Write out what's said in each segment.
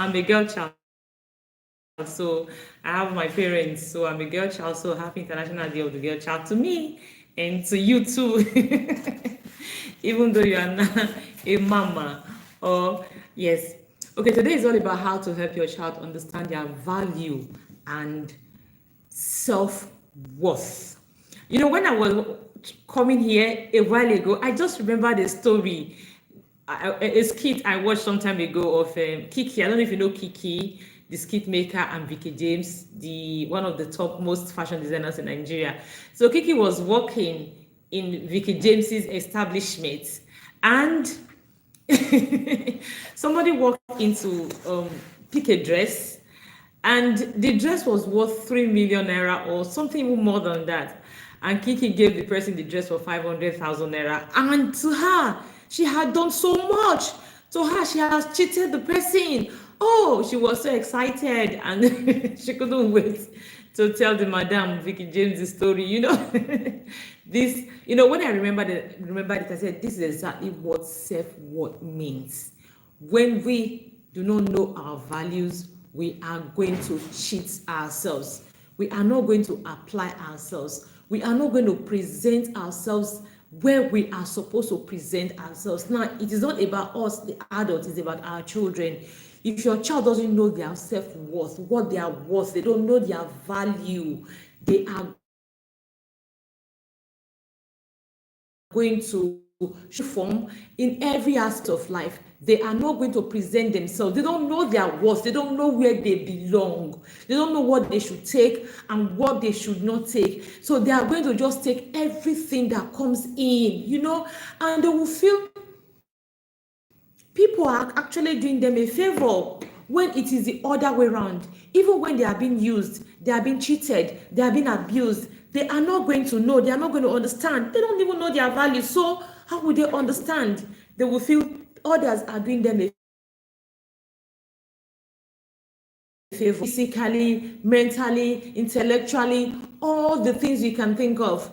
I'm a girl child. So I have my parents. So I'm a girl child. So happy International Day of the Girl Child to me and to you too. Even though you are not a mama. Or yes. Okay, today is all about how to help your child understand their value and self-worth. You know, when I was coming here a while ago, I just remembered a story, a skit I watched some time ago of Kiki. I don't know if you know Kiki, the skit maker, and Vekee James, the one of the top most fashion designers in Nigeria. So Kiki was working in Vekee James's establishment, and somebody walked into pick a dress, and the dress was worth 3 million naira or something even more than that. And Kiki gave the person the dress for 500,000 naira. And to her, she had done so much. To her, she has cheated the person. Oh, she was so excited, and she couldn't wait to tell the madam Vekee James the story. You know, this. You know, when I remember it, I said, this is exactly what self-worth means. When we do not know our values, we are going to cheat ourselves. We are not going to apply ourselves. We are not going to present ourselves where we are supposed to present ourselves. Now, it is not about us, the adults, it's about our children. If your child doesn't know their self-worth, what they are worth, they don't know their value, they are going to form in every aspect of life. They are not going to present themselves. They don't know their worth. They don't know where they belong. They don't know what they should take and what they should not take. So they are going to just take everything that comes in, you know, and they will feel people are actually doing them a favor when it is the other way around. Even when they are being used, they are being cheated, they are being abused, they are not going to know, they are not going to understand. They don't even know their value. So how would they understand? They will feel others are doing them a favor, physically, mentally, intellectually, all the things you can think of.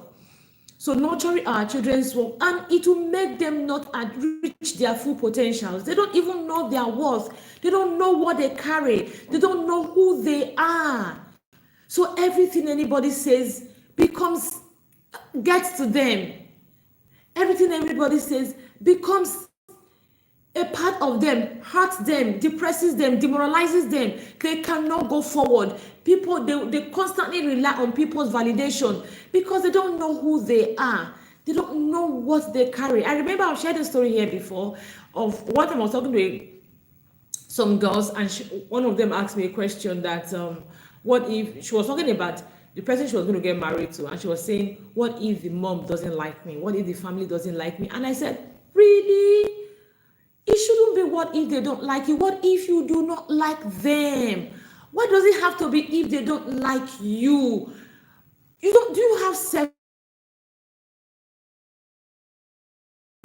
So nurturing our children's work, and it will make them not reach their full potentials. They don't even know their worth. They don't know what they carry. They don't know who they are. So everything anybody says becomes, gets to them. Everything everybody says becomes a part of them, hurts them, depresses them, demoralizes them. They cannot go forward. People, they constantly rely on people's validation because they don't know who they are. They don't know what they carry. I remember I've shared a story here before of one time I was talking to some girls, and one of them asked me a question that what if she was talking about the person she was going to get married to, and she was saying, what if the mom doesn't like me? What if the family doesn't like me? And I said, really? It shouldn't be what if they don't like you. What if you do not like them? What does it have to be if they don't like you? Do you have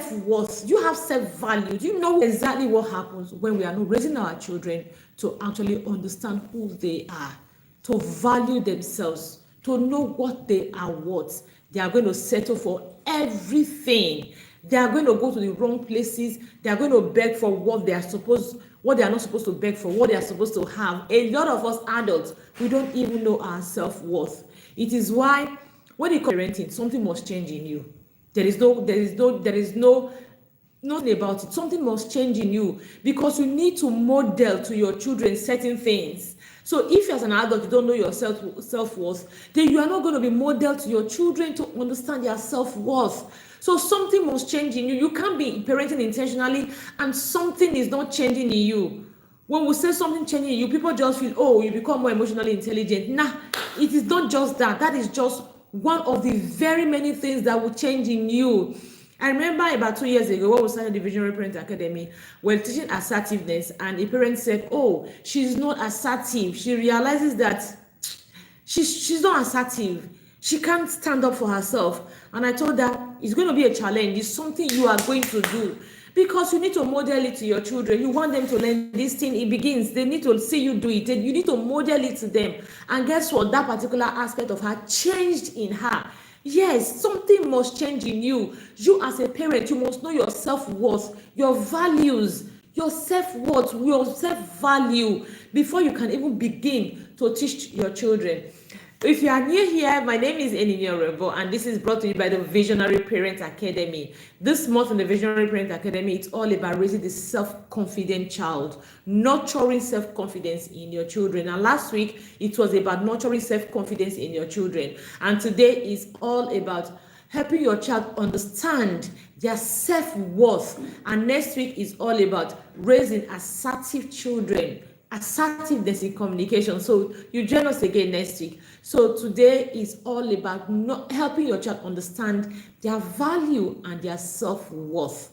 self-worth? Do you have self-value? Do you know exactly what happens when we are not raising our children to actually understand who they are, to value themselves, to know what they are worth? They are going to settle for everything. They are going to go to the wrong places. They are going to beg for what they are not supposed to beg for, what they are supposed to have. A lot of us adults, we don't even know our self-worth. It is why when it comes to parenting, something must change in you. There is no nothing about it. Something must change in you because you need to model to your children certain things. So if as an adult you don't know your self-worth, then you are not going to be modeled to your children to understand their self-worth. So something must change in you. You can't be parenting intentionally and something is not changing in you. When we say something changing in you, people just feel, oh, you become more emotionally intelligent. Nah, it is not just that. That is just one of the very many things that will change in you. I remember about 2 years ago when we started the Visionary Parent Academy, we're teaching assertiveness, and a parent said, oh, she's not assertive. She realizes that she's not assertive. She can't stand up for herself. And I told her, it's going to be a challenge. It's something you are going to do. Because you need to model it to your children. You want them to learn this thing. It begins. They need to see you do it. You need to model it to them. And guess what? That particular aspect of her changed in her. Yes, something must change in you. You as a parent, you must know your self-worth, your values. your self-worth, your self-value before you can even begin to teach your children. If you are new here, my name is Enimia Rebo, and this is brought to you by the Visionary Parent Academy. This month in the Visionary Parent Academy, it's all about raising the self-confident child, nurturing self-confidence in your children. And last week, it was about nurturing self-confidence in your children. And today is all about helping your child understand their self-worth. And next week is all about raising assertive children, assertiveness in communication. So you join us again next week. So today is all about not helping your child understand their value and their self-worth.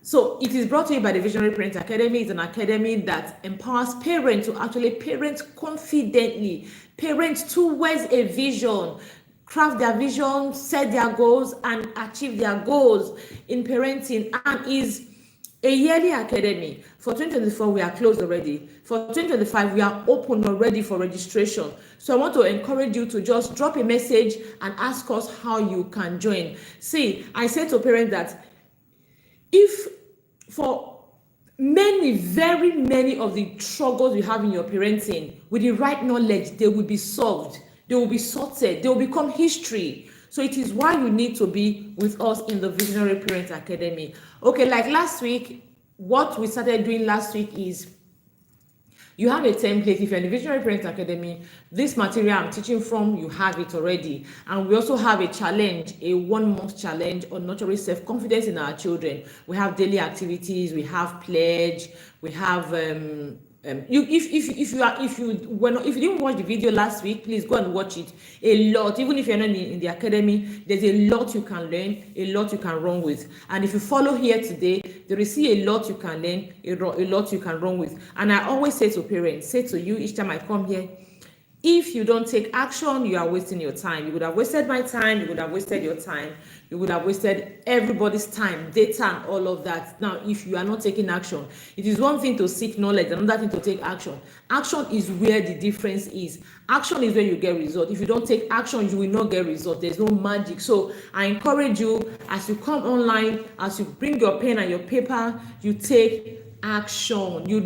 So it is brought to you by the Visionary Parent Academy. It's an academy that empowers parents to actually parent confidently, parent towards a vision, craft their vision, set their goals, and achieve their goals in parenting, and is a yearly academy. For 2024, we are closed already. For 2025, we are open already for registration. So I want to encourage you to just drop a message and ask us how you can join. See, I say to parents that if for very many of the struggles you have in your parenting, with the right knowledge, they will be solved. They will be sorted. They will become history. So it is why you need to be with us in the Visionary Parent Academy. Okay, like last week, what we started doing last week is you have a template. If you're in the Visionary Parent Academy, this material I'm teaching from, you have it already. And we also have a challenge, a 1-month challenge on nurturing self-confidence in our children. We have daily activities, we have pledge, we have if you didn't watch the video last week, please go and watch it. A lot, even if you're not in the academy, there's a lot you can learn, a lot you can run with. And if you follow here today, there is a lot you can learn, a lot you can run with. And I always say to parents, say to you each time I come here, if you don't take action, you are wasting your time. You would have wasted my time, you would have wasted your time, you would have wasted everybody's time, data, and all of that. Now, if you are not taking action, it is one thing to seek knowledge, another thing to take action. Action is where the difference is. Action is where you get result. If you don't take action, you will not get result. There's no magic. So I encourage you, as you come online, as you bring your pen and your paper, you take action. You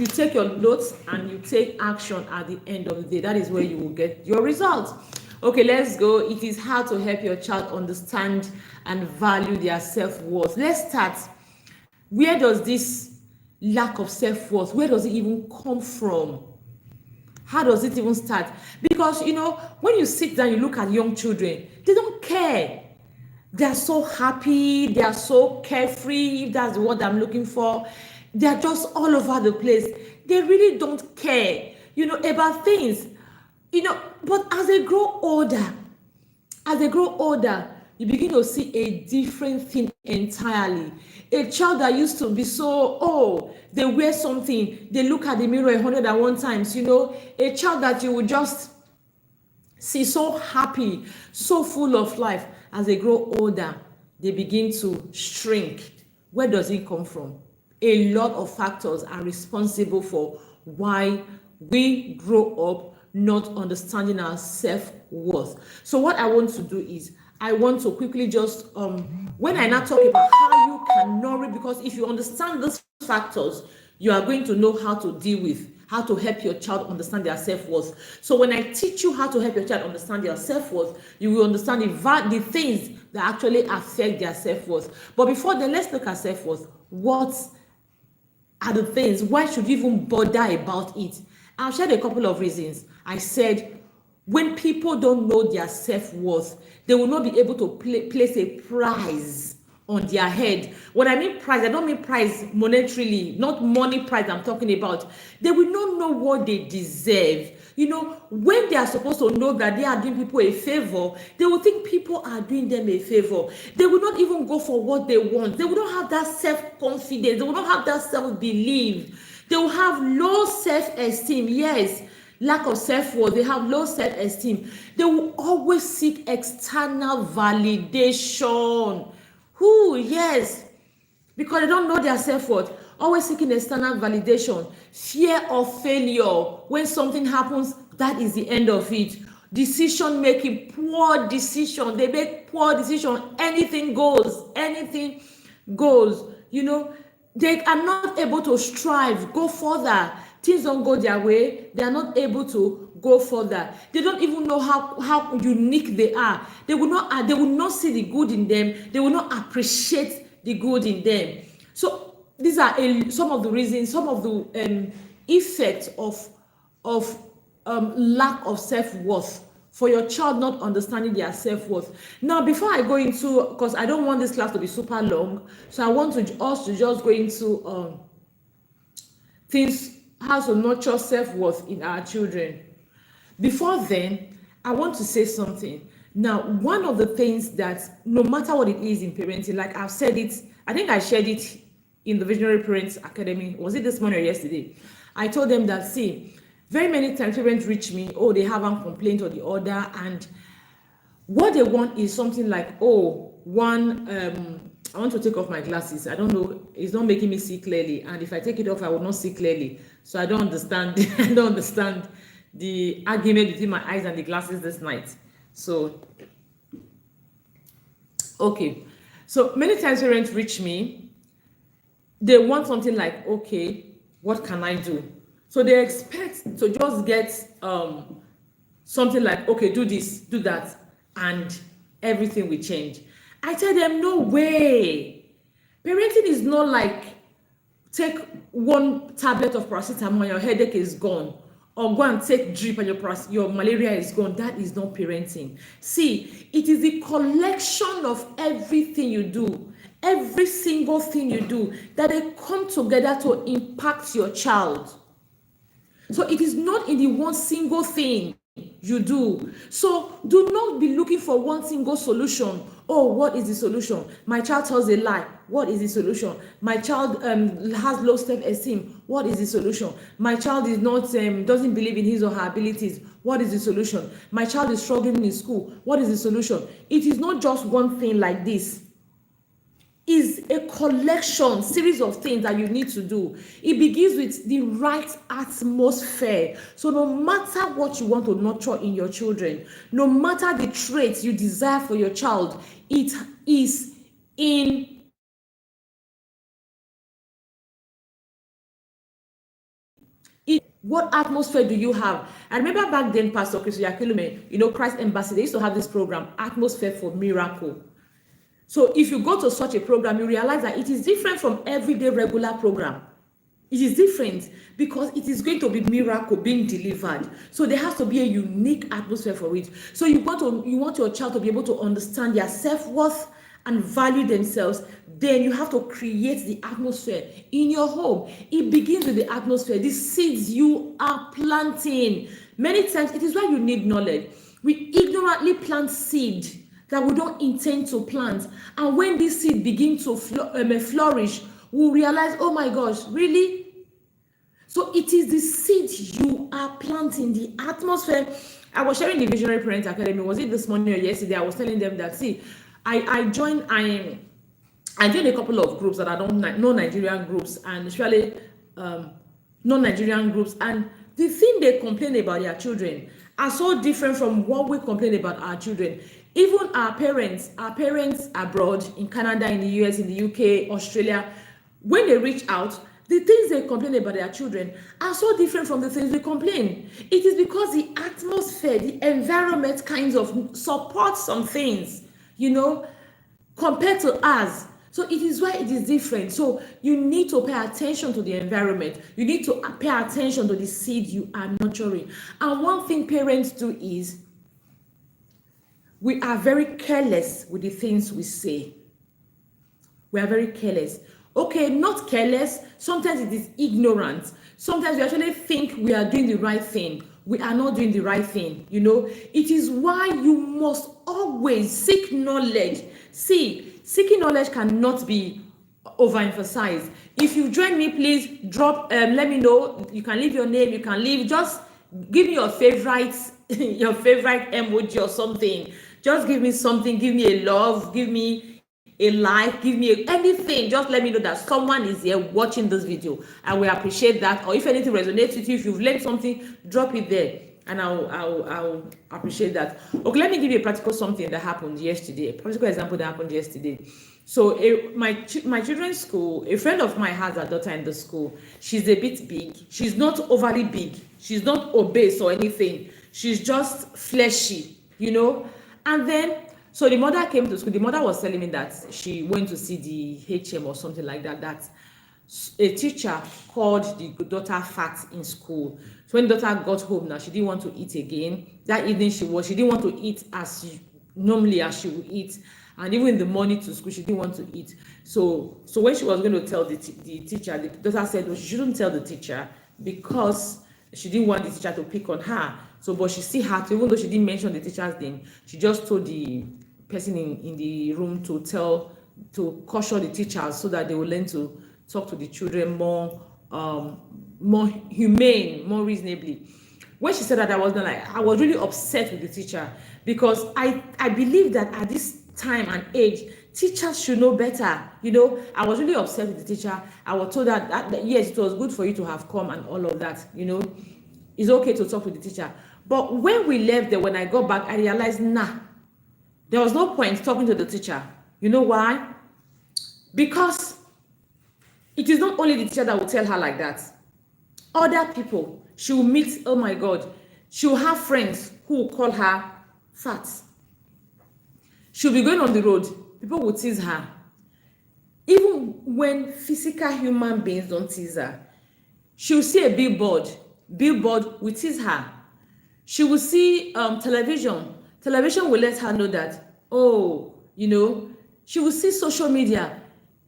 take your notes and you take action at the end of the day. That is where you will get your results. Okay, let's go. It is how to help your child understand and value their self-worth. Let's start. Where does this lack of self-worth, where does it even come from? How does it even start? Because, when you sit down, you look at young children, they don't care. They are so happy. They are so carefree, if that's what I'm looking for. They're just all over the place. They really don't care, about things, but as they grow older, you begin to see a different thing entirely. A child that used to be so, they wear something, they look at the mirror 101 times, a child that you would just see so happy, so full of life. As they grow older, they begin to shrink. Where does it come from? A lot of factors are responsible for why we grow up not understanding our self-worth. So what I want to do is, I want to quickly just, when I now talk about how you can nourish, because if you understand these factors, you are going to know how to deal with, how to help your child understand their self-worth. So when I teach you how to help your child understand their self-worth, you will understand the things that actually affect their self-worth. But before then, let's look at self-worth. What are the things? Why should you even bother about it? I've shared a couple of reasons. I said, when people don't know their self-worth, they will not be able to place a price on their head. When I mean price, I don't mean price monetarily, not money price I'm talking about. They will not know what they deserve. When they are supposed to know that they are doing people a favor, they will think people are doing them a favor. They will not even go for what they want. They will not have that self-confidence. They will not have that self-belief. They will have low self-esteem. Yes, lack of self-worth. They have low self-esteem. They will always seek external validation. Yes, because they don't know their self-worth. Always seeking external validation. Fear of failure. When something happens, that is the end of it. Decision making, poor decision. They make poor decision. Anything goes. they are not able to strive, go further. Things don't go their way, they are not able to go further. They don't even know how unique they are. They will not see the good in them. They will not appreciate the good in them. So these are some of the reasons, some of the effects of lack of self-worth, for your child not understanding their self-worth. Now, before I go into, because I don't want this class to be super long, so I want us to just go into things, how to nurture self-worth in our children. Before then, I want to say something. Now, one of the things that, no matter what it is in parenting, like I've said it, I think I shared it in the Visionary Parents Academy, was it this morning or yesterday? I told them that, see, very many times parents reach me, oh, they have one complaint or the other, and what they want is something like, oh, I want to take off my glasses. I don't know, it's not making me see clearly, and if I take it off, I will not see clearly. So I don't understand. I don't understand the argument between my eyes and the glasses this night. So, okay. So many times parents reach me, they want something like, okay, what can I do? So they expect to just get something like, okay, do this, do that, and everything will change. I tell them, no way. Parenting is not like take one tablet of paracetamol, your headache is gone, or go and take drip and your malaria is gone. That is not parenting. See, it is the collection of everything you do, every single thing you do, that they come together to impact your child. So it is not in the one single thing you do. So do not be looking for one single solution. Oh, what is the solution? My child tells a lie. What is the solution? My child has low self-esteem. What is the solution? My child is not doesn't believe in his or her abilities. What is the solution? My child is struggling in school. What is the solution? It is not just one thing like this. Is a collection, series of things that you need to do. It begins with the right atmosphere. So no matter what you want to nurture in your children, no matter the traits you desire for your child, it is in what atmosphere do you have? I remember back then, Pastor Chris Yakilume, Christ Embassy, they used to have this program, Atmosphere for Miracle. So if you go to such a program, you realize that it is different from everyday regular program. It is different because it is going to be miracle being delivered. So there has to be a unique atmosphere for it. So you want your child to be able to understand their self-worth and value themselves. Then you have to create the atmosphere in your home. It begins with the atmosphere, the seeds you are planting. Many times it is why you need knowledge. We ignorantly plant seed that we don't intend to plant, and when this seed begins to flourish, we'll realize, oh my gosh, really? So it is the seed you are planting, the atmosphere. I was sharing the Visionary Parents Academy, was it this morning or yesterday? I was telling them that, see, I joined a couple of groups that are non-Nigerian groups, and especially non-Nigerian groups, and the thing they complain about their children are so different from what we complain about our children. Even our parents abroad, in Canada, in the US, in the UK, Australia, when they reach out, the things they complain about their children are so different from the things we complain. It is because the atmosphere, the environment kinds of supports some things, compared to us. So it is why it is different. So you need to pay attention to the environment. You need to pay attention to the seed you are nurturing. And one thing parents do is, we are very careless with the things we say. We are very careless. Okay, not careless. Sometimes it is ignorant. Sometimes we actually think we are doing the right thing. We are not doing the right thing. It is why you must always seek knowledge. See, seeking knowledge cannot be overemphasized. If you join me, please drop, let me know. You can leave your name. You can leave. Just give me your favorite emoji or something. Just give me something. Give me a love. Give me a like. Give me anything. Just let me know that someone is here watching this video. I will appreciate that. Or if anything resonates with you, if you've learned something, drop it there, and I'll appreciate that. Okay, let me give you a practical something that happened yesterday. A practical example that happened yesterday. So my children's school, a friend of mine has a daughter in the school. She's a bit big. She's not overly big. She's not obese or anything. She's just fleshy, you know. And then, so the mother came to school. The mother was telling me that she went to see the HM or something like that, that a teacher called the daughter fat in school. So when the daughter got home now, she didn't want to eat again. That evening she didn't want to eat normally as she would eat. And even in the morning to school, she didn't want to eat. So when she was going to tell the teacher, the daughter said, well, she shouldn't tell the teacher because she didn't want the teacher to pick on her. So, but she still had to, even though she didn't mention the teacher's name, she just told the person in the room to caution the teachers so that they will learn to talk to the children more humane, more reasonably. When she said that, I was really upset with the teacher, because I believe that at this time and age, teachers should know better. You know, I was really upset with the teacher. I was told that yes, it was good for you to have come and all of that. You know, it's okay to talk with the teacher. But when we left there, when I got back, I realized, there was no point talking to the teacher. You know why? Because it is not only the teacher that will tell her like that. Other people, she will meet, oh my God, she will have friends who will call her fat. She'll be going on the road, people will tease her. Even when physical human beings don't tease her, she'll see a billboard will tease her. She will see television will let her know that, oh, you know. She will see social media.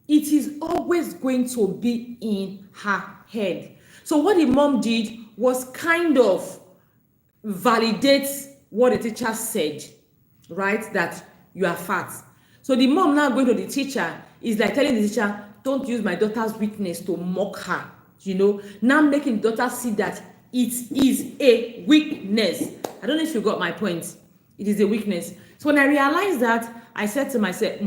It is always going to be in her head. So what the mom did was kind of validate what the teacher said, right? That you are fat. So the mom now going to the teacher is like telling the teacher, don't use my daughter's weakness to mock her, you know, now making the daughter see that it is a weakness. I don't know if you got my point. It is a weakness. So when I realized that, I said to myself,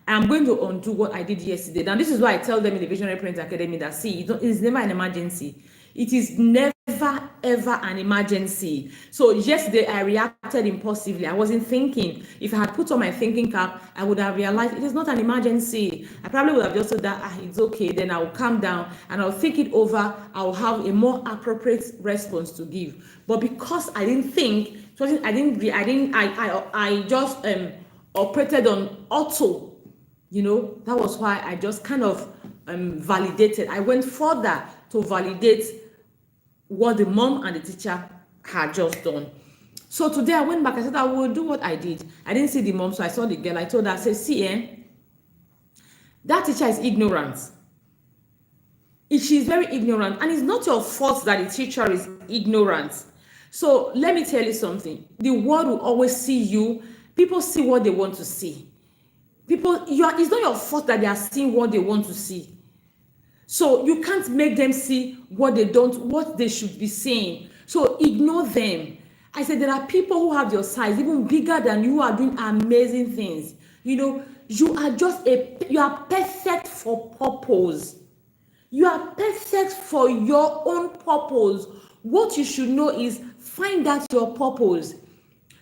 I'm going to undo what I did yesterday. Now, this is why I tell them in the Visionary Parent Academy that, see, it's never an emergency. It is never, ever an emergency. So yesterday, I reacted impulsively. I wasn't thinking. If I had put on my thinking cap, I would have realized it is not an emergency. I probably would have just said that, it's okay. Then I will calm down and I'll think it over. I'll have a more appropriate response to give. But because I didn't think, I just operated on auto. You know, that was why I just kind of validated. I went further to validate what the mom and the teacher had just done. So today I went back. I said I will do what I did. I didn't see the mom, so I saw the girl. I told her, I said, see, that teacher is ignorant. She's very ignorant, and it's not your fault that the teacher is ignorant. So let me tell you something. The world will always see you. People see what they want to see. It's not your fault that they are seeing what they want to see. So you can't make them see what they should be seeing. So ignore them. I said there are people who have your size, even bigger than you, are doing amazing things. You know, you are perfect for purpose. You are perfect for your own purpose. What you should know is find out your purpose.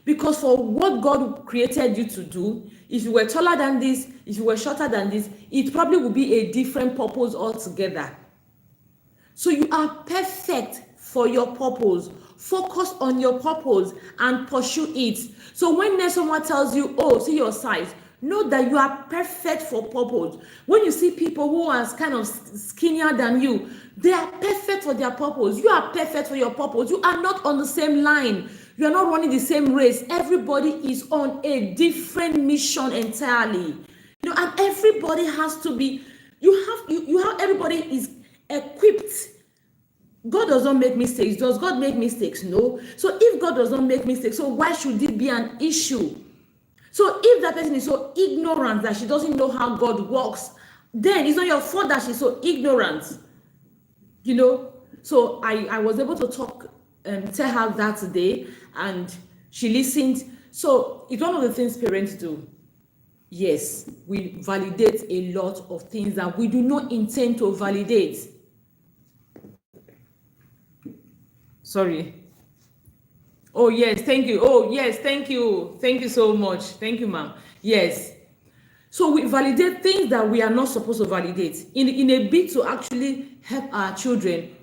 Because for what God created you to do, if you were taller than this, if you were shorter than this, it probably would be a different purpose altogether. So you are perfect for your purpose. Focus on your purpose and pursue it. So when someone tells you, oh, see your size, know that you are perfect for purpose. When you see people who are kind of skinnier than you, they are perfect for their purpose. You are perfect for your purpose. You are not on the same line. You are not running the same race. Everybody is on a different mission entirely. You know, and everybody has to be, everybody is equipped. God does not make mistakes. Does God make mistakes? No. So if God does not make mistakes, so why should it be an issue? So if that person is so ignorant that she doesn't know how God works, then it's not your fault that she's so ignorant. You know, so I was able to talk and tell her that today, and she listened. So it's one of the things parents do. Yes, we validate a lot of things that we do not intend to validate. Sorry. Oh, yes, thank you. Oh, yes, thank you. Thank you so much. Thank you, ma'am. Yes. So we validate things that we are not supposed to validate in a bid to actually help our children,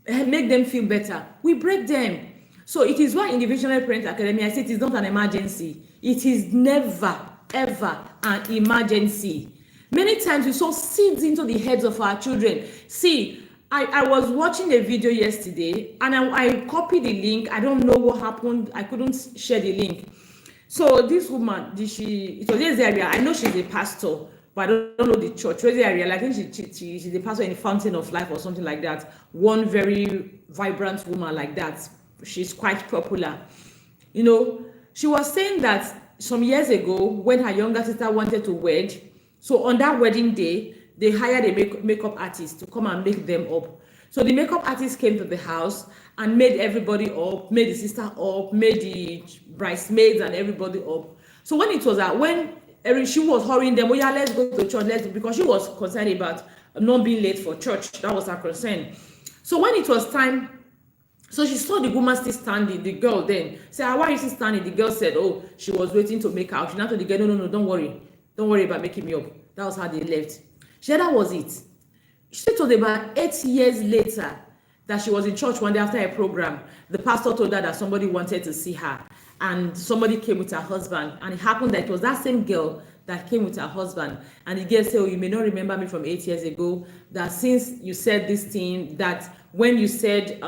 make them feel better. We break them. So it is why in the Visionary Parent Academy, I say it is not an emergency. It is never, ever an emergency. Many times we sow seeds into the heads of our children. See, I was watching a video yesterday and I copied the link. I don't know what happened. I couldn't share the link. So this woman, it was this area. I know she's a pastor, but I don't know the church. Where's the area? I think she's a pastor in the Fountain of Life or something like that. One very vibrant woman like that. She's quite popular. You know, she was saying that some years ago when her younger sister wanted to wed, so on that wedding day, they hired a makeup artist to come and make them up. So the makeup artist came to the house and made everybody up, made the sister up, made the bridesmaids and everybody up. So when it was when she was hurrying them, oh yeah, let's go to church, because she was concerned about not being late for church. That was her concern. So when it was time, so she saw the woman still standing, the girl then said, why is she standing? The girl said, oh, she was waiting to make out. She now told the girl, no, don't worry about making me up. That was how they left. She said that was it. She said it was about 8 years later that she was in church one day after a program. The pastor told her that somebody wanted to see her, and somebody came with her husband, and it happened that it was that same girl that came with her husband. And the girl said, oh, you may not remember me from 8 years ago, that since you said this thing, that when you said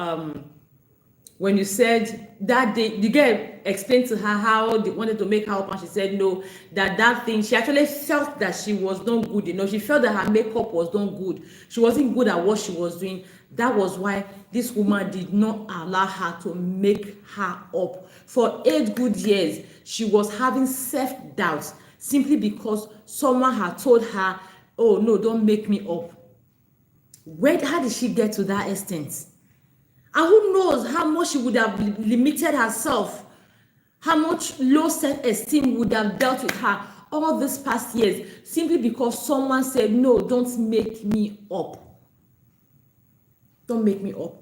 that day, the girl explained to her how they wanted to make her up, and she said no, that thing, she actually felt that she was not good enough. She felt that her makeup was not good. She wasn't good at what she was doing. That was why this woman did not allow her to make her up. For 8 good years, she was having self-doubt simply because someone had told her, oh no, don't make me up. How did she get to that extent? And who knows how much she would have limited herself, how much low self-esteem would have dealt with her all these past years, simply because someone said, no, don't make me up. Don't make me up.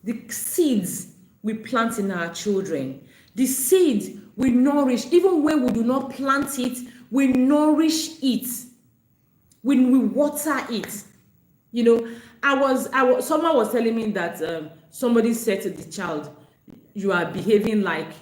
The seeds we plant in our children, the seeds we nourish, even when we do not plant it, we nourish it. When we water it. You know, someone was telling me that somebody said to the child, you are acting like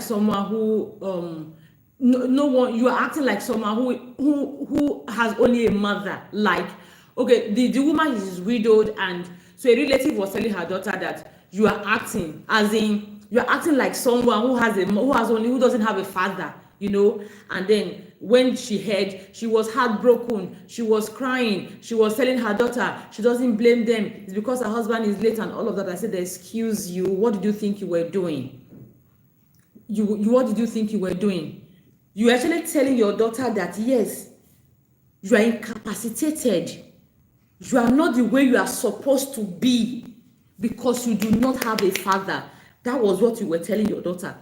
someone who you are acting like someone who has only a mother. Like, okay, the woman is widowed, and so a relative was telling her daughter that you are acting like someone who doesn't have a father, you know. And then when she heard, she was heartbroken, she was crying, she was telling her daughter she doesn't blame them, it's because her husband is late and all of that. I said, excuse you, what did you think you were doing? What did you think you were doing? You actually telling your daughter that yes, you are incapacitated, you are not the way you are supposed to be because you do not have a father. That was what you were telling your daughter.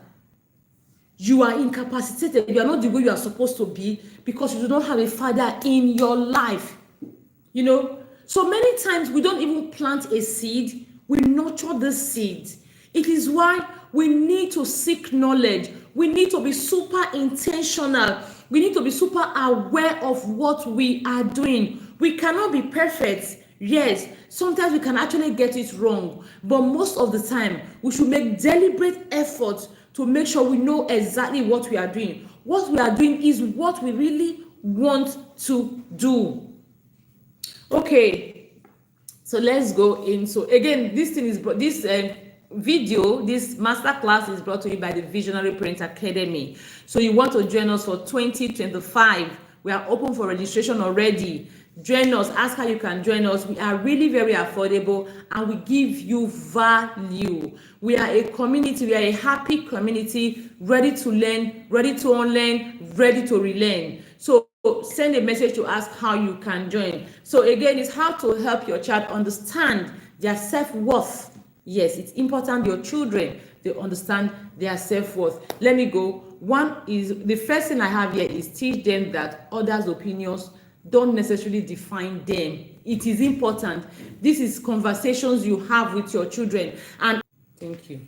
You are incapacitated. You are not the way you are supposed to be because you do not have a father in your life. You know, so many times we don't even plant a seed, we nurture the seed. It is why we need to seek knowledge. We need to be super intentional. We need to be super aware of what we are doing. We cannot be perfect. Yes, sometimes we can actually get it wrong, but most of the time we should make deliberate efforts to make sure we know exactly what we are doing. What we are doing is what we really want to do. Okay, so let's go in. So again, this masterclass is brought to you by the Visionary Parent Academy. So you want to join us for 2025. We are open for registration already. Join us. Ask how you can join us. We are really very affordable and we give you value. We are a community. We are a happy community, ready to learn, ready to unlearn, ready to relearn. So send a message to ask how you can join. So again, it's how to help your child understand their self-worth. Yes, it's important your children, they understand their self-worth. Let me go. The first thing I have here is teach them that others' opinions don't necessarily define them. It is important. This is conversations you have with your children. And thank you.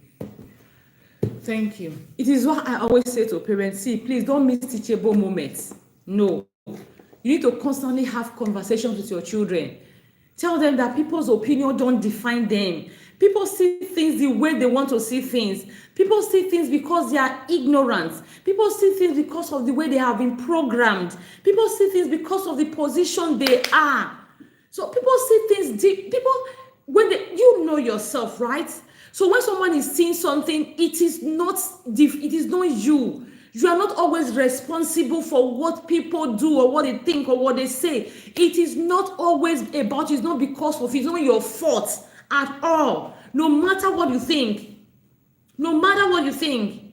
Thank you. It is what I always say to parents. See, please don't miss teachable moments. No. You need to constantly have conversations with your children. Tell them that people's opinion don't define them. People see things the way they want to see things. People see things because they are ignorant. People see things because of the way they have been programmed. People see things because of the position they are. So people see things deep. People, when they, you know yourself, right? So when someone is seeing something, it is not you. You are not always responsible for what people do or what they think or what they say. It is not always about you. It's not because of it. It's not your fault at all. No matter what you think. No matter what you think.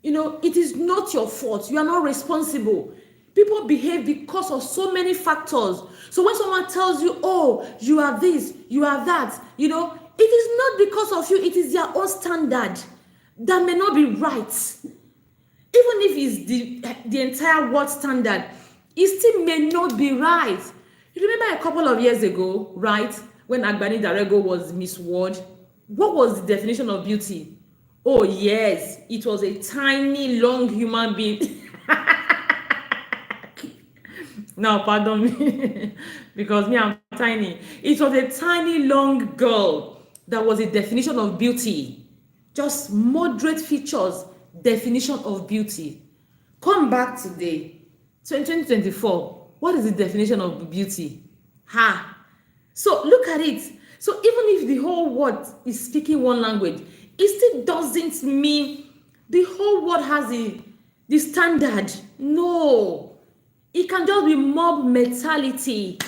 You know, it is not your fault. You are not responsible. People behave because of so many factors. So when someone tells you, oh, you are this, you are that, you know, it is not because of you. It is their own standard that may not be right. Even if it's the entire world standard, it still may not be right. You remember a couple of years ago, right, when Agbani Darego was Miss World, what was the definition of beauty? Oh yes, it was a tiny, long human being. Now, pardon me, because me, I'm tiny. It was a tiny, long girl that was a definition of beauty. Just moderate features, definition of beauty. Come back today, 2024. What is the definition of beauty? Ha! So look at it. So even if the whole world is speaking one language, it still doesn't mean the whole world has the standard. No. It can just be mob mentality.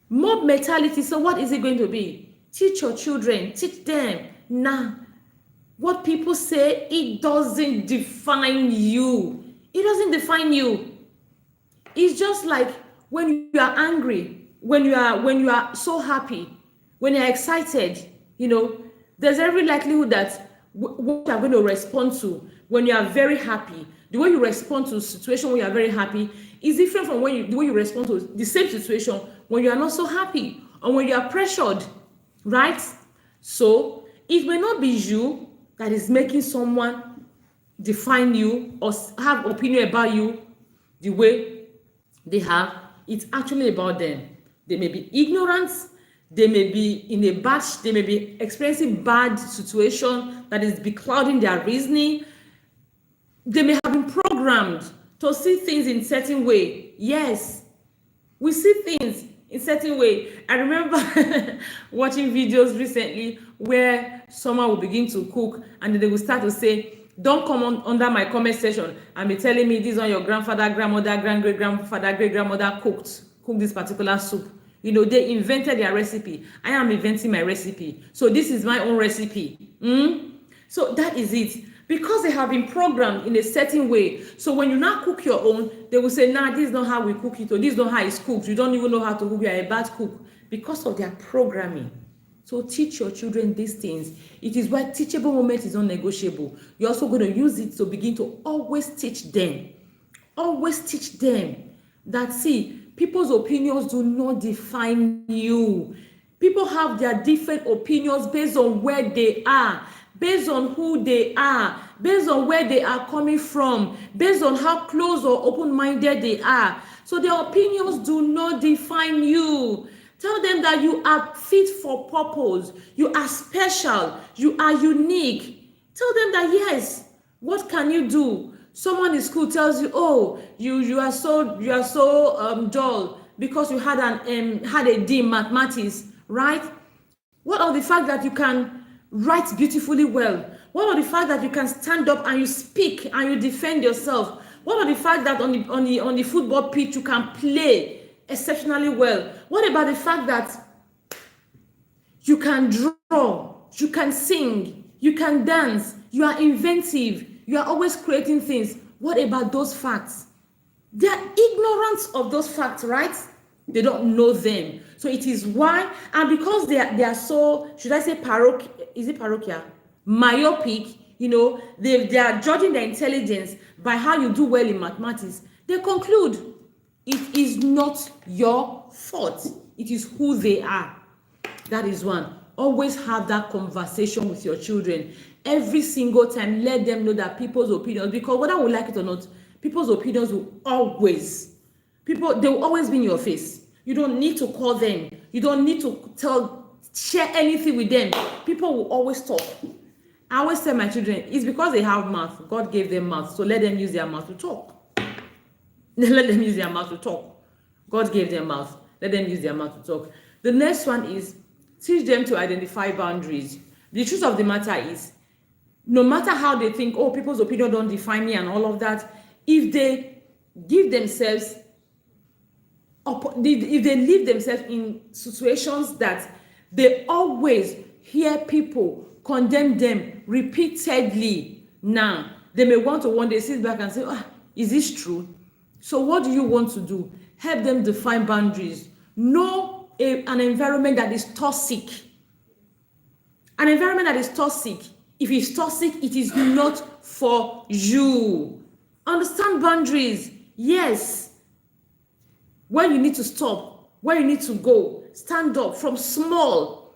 Mob mentality. So what is it going to be? Teach your children. Teach them. Nah. What people say, it doesn't define you. It doesn't define you. It's just like when you are angry, when you are so happy, when you're excited, you know, there's every likelihood that what you're going to respond to when you are very happy, the way you respond to a situation when you are very happy is different from the way you respond to the same situation when you are not so happy or when you are pressured, right? So it may not be you that is making someone define you or have opinion about you the way they have. It's actually about them. They may be ignorant, they may be they may be experiencing bad situation that is beclouding their reasoning. They may have been programmed to see things in certain way. Yes, we see things in certain way. I remember watching videos recently where someone will begin to cook and then they will start to say, don't come under my comment section and be telling me this on your grandfather, grandmother, great-grandfather, great-grandmother cooked this particular soup. You know, they invented their recipe. I am inventing my recipe. So this is my own recipe. So that is it. Because they have been programmed in a certain way. So when you now cook your own, they will say, nah, this is not how we cook it, or this is not how it's cooked. You don't even know how to cook. You are a bad cook. Because of their programming. So teach your children these things. It is why teachable moment is non-negotiable. You're also going to use it to begin to always teach them. Always teach them that, see, people's opinions do not define you. People have their different opinions based on where they are, based on who they are, based on where they are coming from, based on how close or open-minded they are. So their opinions do not define you. Tell them that you are fit for purpose. You are special. You are unique. Tell them that, yes, what can you do? Someone in school tells you, oh, you are so dull because you had a D in mathematics, right? What of the fact that you can write beautifully well? What of the fact that you can stand up and you speak and you defend yourself? What of the fact that on the football pitch you can play exceptionally well? What about the fact that you can draw, you can sing, you can dance, you are inventive, you are always creating things? What about those facts? They are ignorant of those facts, right? They don't know them. So it is why, and because they are so, should I say parochial? Myopic, you know, they are judging their intelligence by how you do well in mathematics. They conclude it is not your fault. It is who they are. That is one. always have that conversation with your children. Every single time, let them know that people's opinions, because whether we like it or not, people's opinions will always, they will always be in your face. You don't need to call them. You don't need to share anything with them. People will always talk. I always tell my children, it's because they have mouth. God gave them mouth, so let them use their mouth to talk. Let them use their mouth to talk. God gave them mouth. Let them use their mouth to talk. The next one is teach them to identify boundaries. The truth of the matter is, no matter how they think, oh, people's opinion don't define me and all of that, if they give themselves, if they leave themselves in situations that they always hear people condemn them repeatedly, now they may want to one day sit back and say, is this true? So what do you want to do? Help them define boundaries. Know an environment that is toxic. An environment that is toxic. If it's toxic, it is not for you. Understand boundaries. Yes. When you need to stop, where you need to go, stand up from small.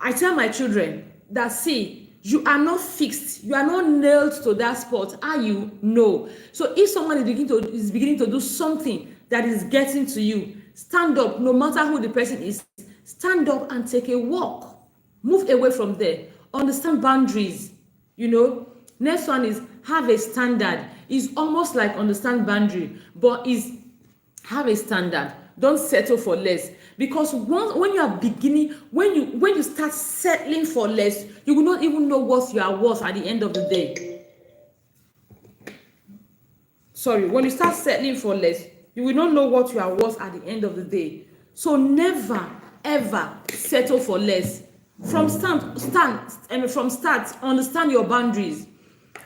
I tell my children that, see, you are not fixed. You are not nailed to that spot. Are you? No. So if someone is beginning to do something that is getting to you, stand up, no matter who the person is. Stand up and take a walk. Move away from there. Understand boundaries. Next one is have a standard. It's almost like understand boundary, but is have a standard. Don't settle for less. Because when you are beginning, when you start settling for less, you will not even know what you are worth at the end of the day. When you start settling for less, you will not know what you are worth at the end of the day. So never, ever settle for less. From start, understand your boundaries.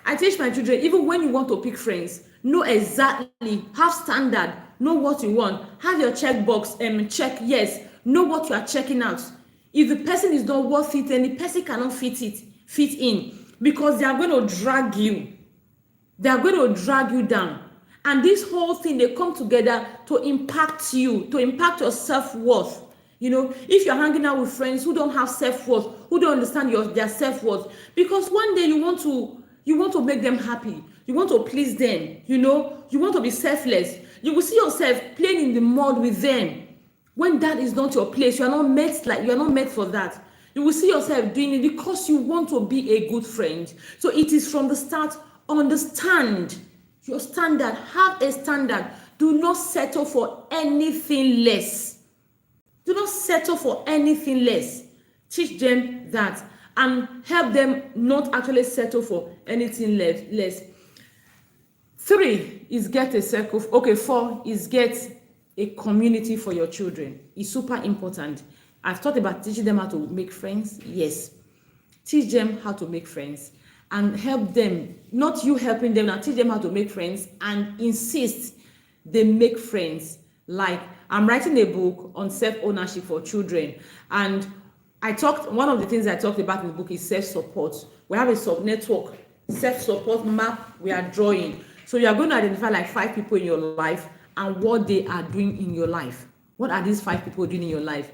I teach my children, even when you want to pick friends, know exactly, have standard, know what you want, have your checkbox, check yes, know what you are checking out. If the person is not worth it, then the person cannot fit in, because they are going to drag you. They are going to drag you down. And this whole thing, they come together to impact you, to impact your self-worth. If you're hanging out with friends who don't have self-worth, who don't understand their self-worth, because one day you want to make them happy, you want to please them, you want to be selfless. You will see yourself playing in the mud with them. When that is not your place, you are not meant for that. You will see yourself doing it because you want to be a good friend. So it is from the start, understand your standard, have a standard. Do not settle for anything less. Do not settle for anything less. Teach them that and help them not actually settle for anything less. 3 is get a circle. 4 is get a community for your children. It's super important. I've talked about teaching them how to make friends. Yes. Teach them how to make friends and help them, not you helping them, now teach them how to make friends and insist they make friends. Like, I'm writing a book on self-ownership for children, and one of the things I talked about in the book is self-support. We have a sub-network, self-support map we are drawing. So you are going to identify like 5 people in your life and what they are doing in your life. What are these 5 people doing in your life?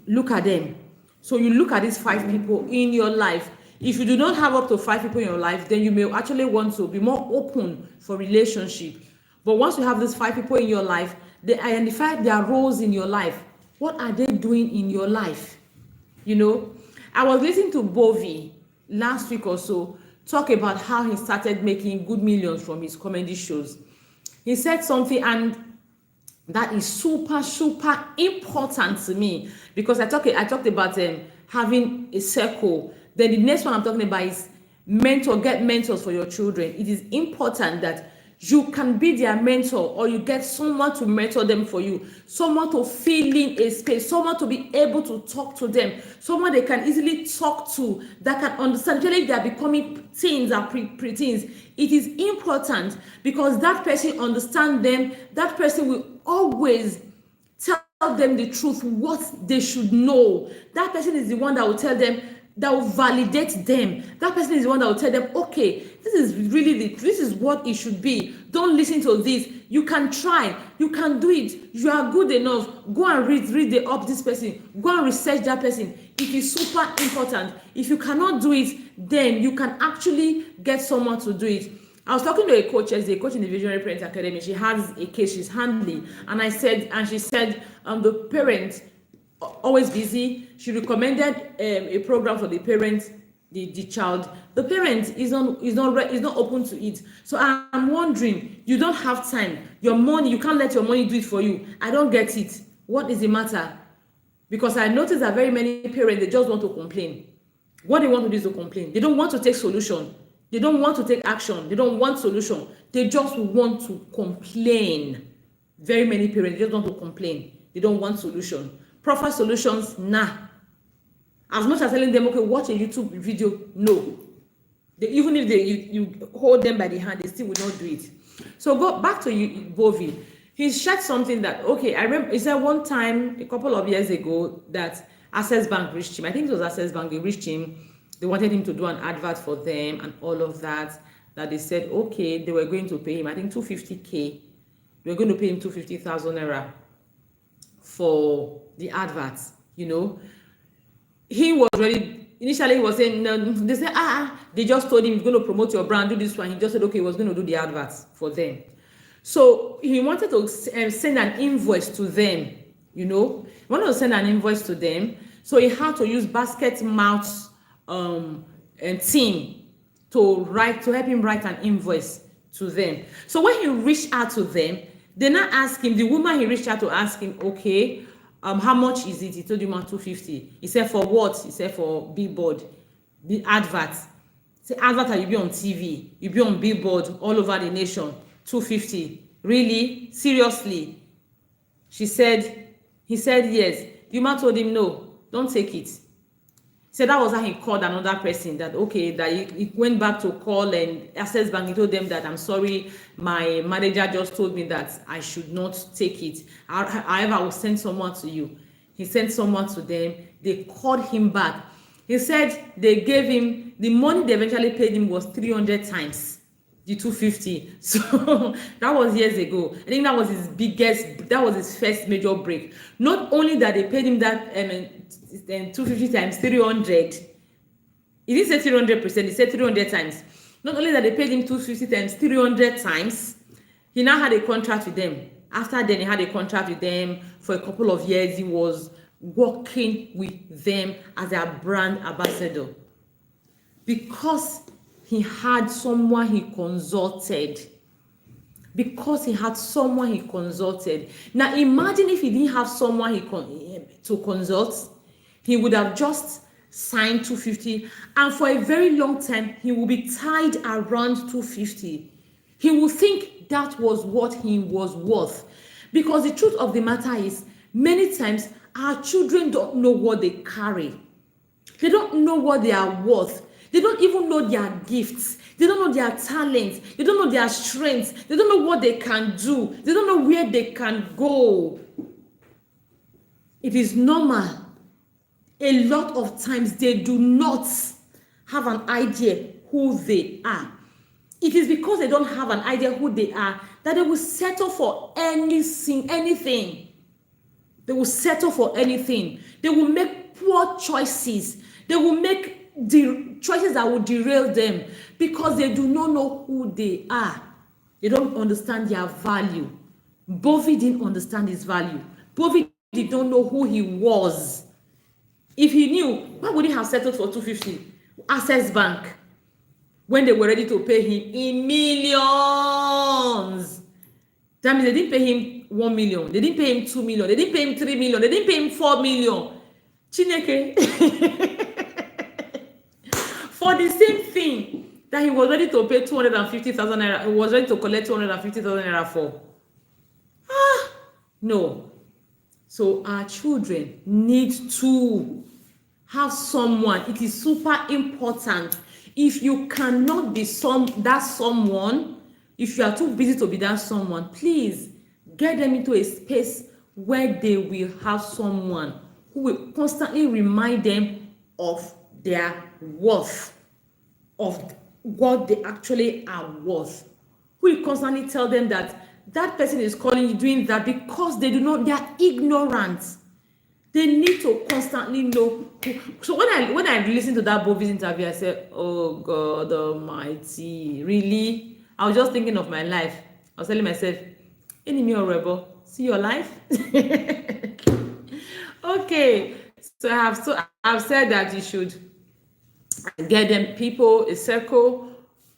Look at them. So you look at these 5 people in your life. If you do not have up to 5 people in your life, then you may actually want to be more open for relationship. But once you have these 5 people in your life, they identify their roles in your life. What are they doing in your life? I was listening to Vekee last week or so talk about how he started making good millions from his comedy shows. He said something, and that is super, super important to me, because I talked about having a circle. Then the next one I'm talking about is get mentors for your children. It is important that you can be their mentor, or you get someone to mentor them for you, someone to fill in a space, someone to be able to talk to them, someone they can easily talk to, that can understand, especially if they are becoming teens or pre-teens. It is important because that person understands them. That person will always tell them the truth, what they should know. That person is the one that will tell them, that will validate them. That person is the one that will tell them, okay, this is what it should be. Don't listen to this. You can try. You can do it. You are good enough. Go and read up this person. Go and research that person. It is super important. If you cannot do it, then you can actually get someone to do it. I was talking to a coach yesterday, a coach in the Visionary Parents Academy. She has a case she's handling, and she said the parent always busy. She recommended a program for the parents, the child. The parent is not open to it. So I'm wondering, you don't have time. Your money, you can't let your money do it for you. I don't get it. What is the matter? Because I noticed that very many parents, they just want to complain. What they want to do is to complain. They don't want to take solution. They don't want to take action. They don't want solution. They just want to complain. Very many parents just want to complain. They don't want solution. Proper solutions, nah. As much as telling them, okay, watch a YouTube video, no. Even if you hold them by the hand, they still will not do it. So go back to Bovie. He shared something that, okay, I remember, he said one time, a couple of years ago, that Access Bank reached him. I think it was Access Bank, they reached him. They wanted him to do an advert for them and all of that. That they said, okay, they were going to pay him, I think 250K. They were going to pay him 250,000 naira for the adverts, He was ready. Initially, he was saying, no, they said, they just told him he's going to promote your brand, do this one. He just said, okay, he was going to do the adverts for them. So he wanted to send an invoice to them, He wanted to send an invoice to them. So he had to use basket mouth and team to help him write an invoice to them. So when he reached out to them, they now asked him, the woman he reached out to ask him, okay, how much is it? He told him 250. He said, for what? He said, for billboard, the adverts. Say advert, you be on TV, you be on billboard all over the nation. 250. Really? Seriously? He said yes. The woman told him, no, don't take it. So that was how he called another person that, okay, that he went back to call and Access Bank. He told them that, I'm sorry, my manager just told me that I should not take it. However, I will send someone to you. He sent someone to them. They called him back. He said they gave him, the money they eventually paid him was 300 times the 250. So that was years ago. I think that was his first major break. Not only that they paid him that 250 times 300. He didn't say 300%, he said 300 times. Not only that they paid him 250 times 300 times, he now had a contract with them. After then, he had a contract with them for a couple of years. He was working with them as their brand ambassador because he had someone he consulted. Now imagine if he didn't have someone to consult, he would have just signed 250, and for a very long time he will be tied around 250. He will think that was what he was worth, because the truth of the matter is, many times our children don't know what they carry. They don't know what they are worth. They don't even know their gifts. They don't know their talents. They don't know their strengths. They don't know what they can do. They don't know where they can go. It is normal. A lot of times they do not have an idea who they are. It is because they don't have an idea who they are that they will settle for anything. They will settle for anything. They will make poor choices. They will make the choices that will derail them because they do not know who they are. They don't understand their value. Bovie didn't understand his value. Bovie did not know who he was. If he knew, why would he have settled for 250? Access Bank, when they were ready to pay him in millions. That means they didn't pay him 1 million. They didn't pay him 2 million. They didn't pay him 3 million. They didn't pay him 4 million. Chineke. For the same thing that he was ready to pay 250,000 naira, he was ready to collect 250,000 naira for. No. So our children need to have someone. It is super important. If you cannot be that someone, if you are too busy to be that someone, please get them into a space where they will have someone who will constantly remind them of their worth, of what they actually are worth. We constantly tell them that that person is calling you doing that because they are ignorant. They need to constantly know. So when I listen to that Bovis interview, I said, oh God Almighty, really? I was just thinking of my life. I was telling myself, enemy or rebel, see your life. Okay, so I've said that you should get them people, a cycle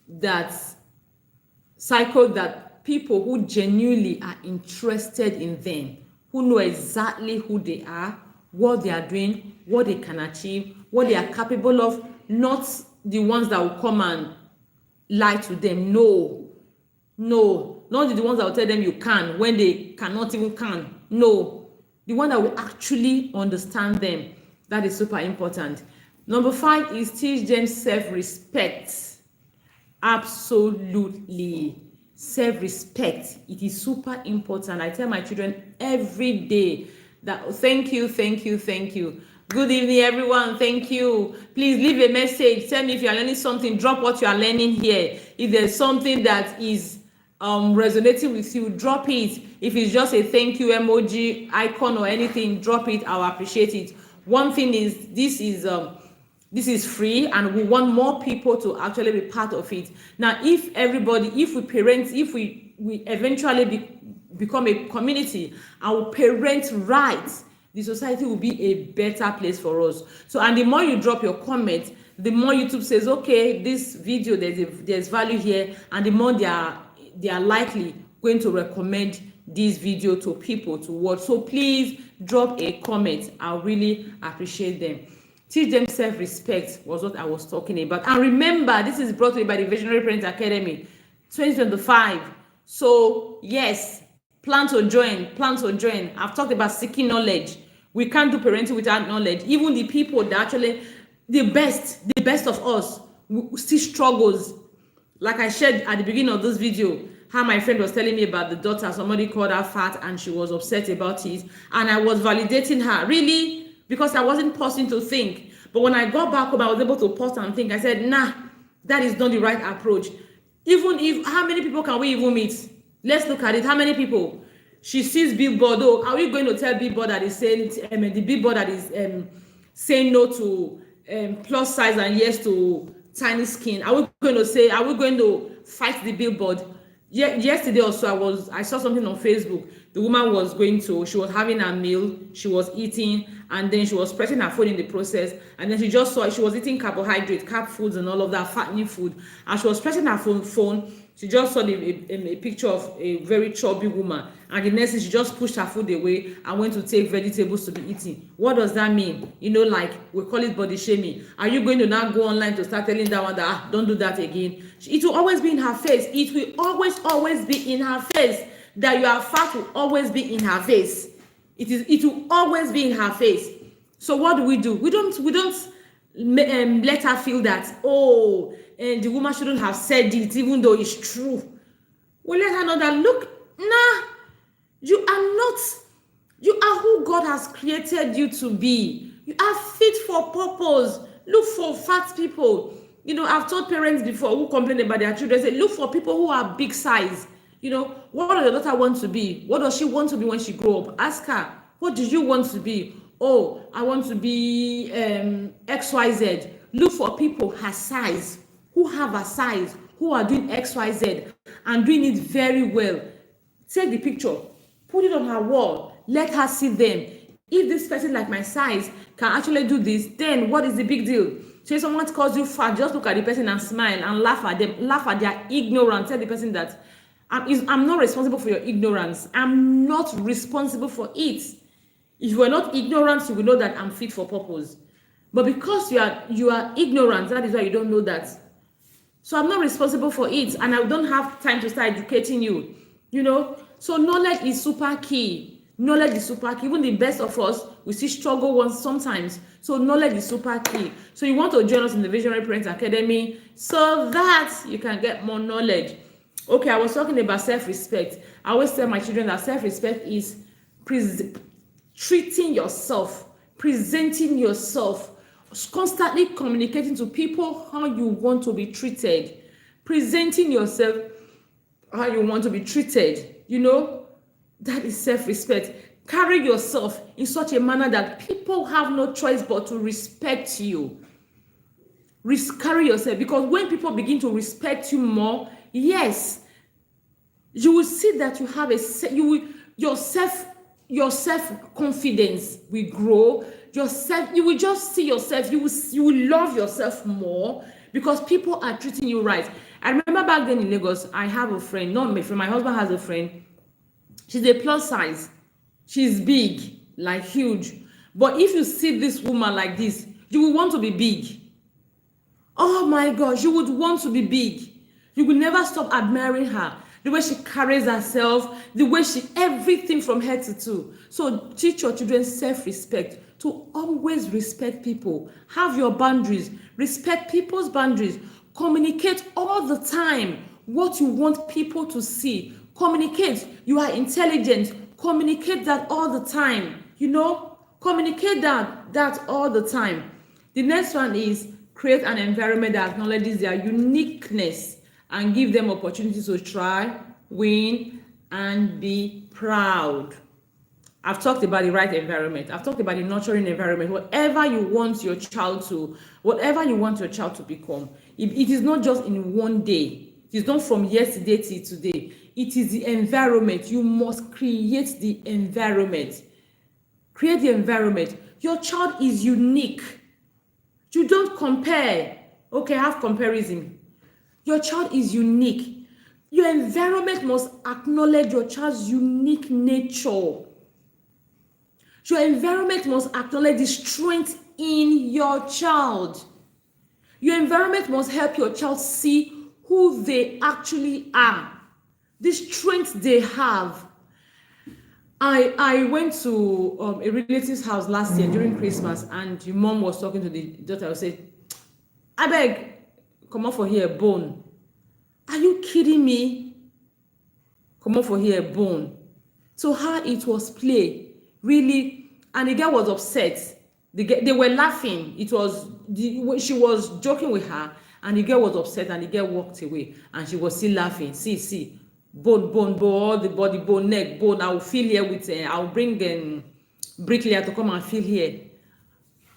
that people who genuinely are interested in them, who know exactly who they are, what they are doing, what they can achieve, what they are capable of, not the ones that will come and lie to them. No, not the ones that will tell them you can when they cannot even can. No, the one that will actually understand them. That is super important. Number 5 is teach them self-respect. Absolutely. Self-respect. It is super important. I tell my children every day that thank you. Good evening, everyone. Thank you. Please leave a message. Tell me if you are learning something. Drop what you are learning here. If there's something that is resonating with you, drop it. If it's just a thank you emoji, icon, or anything, drop it. I'll appreciate it. One thing is this is free, and we want more people to actually be part of it. Now, if we eventually become a community and we parent right, the society will be a better place for us. So, and the more you drop your comment, the more YouTube says, okay, this video, there's value here, and the more they are likely going to recommend this video to people to watch. So please drop a comment. I'll really appreciate them. Teach them self-respect was what I was talking about. And remember, this is brought to you by the Visionary Parent Academy 2025. So yes, plan to join. I've talked about seeking knowledge. We can't do parenting without knowledge. Even the people that actually, the best of us still struggles. Like I shared at the beginning of this video, how my friend was telling me about the daughter. Somebody called her fat and she was upset about it. And I was validating her. Really? Because I wasn't pausing to think. But when I got back home, I was able to pause and think. I said, nah, that is not the right approach. Even if, how many people can we even meet? Let's look at it. How many people? She sees billboard. Oh, are we going to tell billboard that is saying, the billboard that is saying no to plus size and yes to tiny skin? Are we going to fight the billboard? Yesterday also, I saw something on Facebook. The woman she was having a meal, she was eating, and then she was pressing her phone in the process, and then she just saw she was eating carb foods and all of that, fattening food, and she was pressing her phone. She just saw a picture of a very chubby woman, and the next thing she just pushed her food away and went to take vegetables to be eating. What does that mean? Like we call it body shaming. Are you going to now go online to start telling that one that don't do that again? It will always be in her face. It will always be in her face. That you are fat will always be in her face. It will always be in her face. So what do? We don't let her feel that the woman shouldn't have said it, even though it's true. We let her know that look, you are who God has created you to be. You are fit for purpose. Look for fat people. I've told parents before who complain about their children, say look for people who are big size. What does your daughter want to be? What does she want to be when she grow up? Ask her, what do you want to be? Oh, I want to be XYZ. Look for people her size, who have a size, who are doing XYZ and doing it very well. Take the picture, put it on her wall, let her see them. If this person like my size can actually do this, then what is the big deal? So if someone calls you fat, just look at the person and smile and laugh at them, laugh at their ignorance. Tell the person that I'm not responsible for your ignorance. I'm not responsible for it. If you are not ignorant, you will know that I'm fit for purpose. But because you are ignorant, that is why you don't know that. So I'm not responsible for it, and I don't have time to start educating you. So knowledge is super key. Knowledge is super key. Even the best of us, we still struggle sometimes. So knowledge is super key. So you want to join us in the Visionary Parent Academy so that you can get more knowledge. Okay, I was talking about self-respect. I always tell my children that self-respect is treating yourself, presenting yourself constantly communicating to people how you want to be treated, presenting yourself how you want to be treated, that is self-respect. Carry yourself in such a manner that people have no choice but to respect you. Carry yourself, because when people begin to respect you more, yes, you will see that you have your self confidence will grow. You will just see yourself, you will love yourself more, because people are treating you right. I remember back then in Lagos, I have a friend, not my friend, my husband has a friend. She's a plus size, she's big, like huge, but if you see this woman like this, you will want to be big. Oh my gosh, you would want to be big. You will never stop admiring her. The way she carries herself, the way everything from head to toe. So teach your children self-respect, to always respect people. Have your boundaries. Respect people's boundaries. Communicate all the time what you want people to see. Communicate. You are intelligent. Communicate that all the time. Communicate that all the time. The next one is create an environment that acknowledges their uniqueness and give them opportunities to try, win, and be proud. I've talked about the right environment. I've talked about the nurturing environment. Whatever you want your child to become, it is not just in one day. It is not from yesterday till today. It is the environment. You must create the environment. Create the environment. Your child is unique. You don't compare. Okay, have comparison. Your child is unique. Your environment must acknowledge your child's unique nature. Your environment must acknowledge the strength in your child. Your environment must help your child see who they actually are, the strength they have. I went to a relative's house last year during Christmas, and the mom was talking to the daughter. I said, abeg, comot for here, bone. Are you kidding me? Comot for here, bone. To her, it was play, really, and the girl was upset. They were laughing. She was joking with her, and the girl was upset, and the girl walked away, and she was still laughing. See, bone, all the body, bone, neck, bone. I will fill here with. I will bring bricklayer to come and fill here.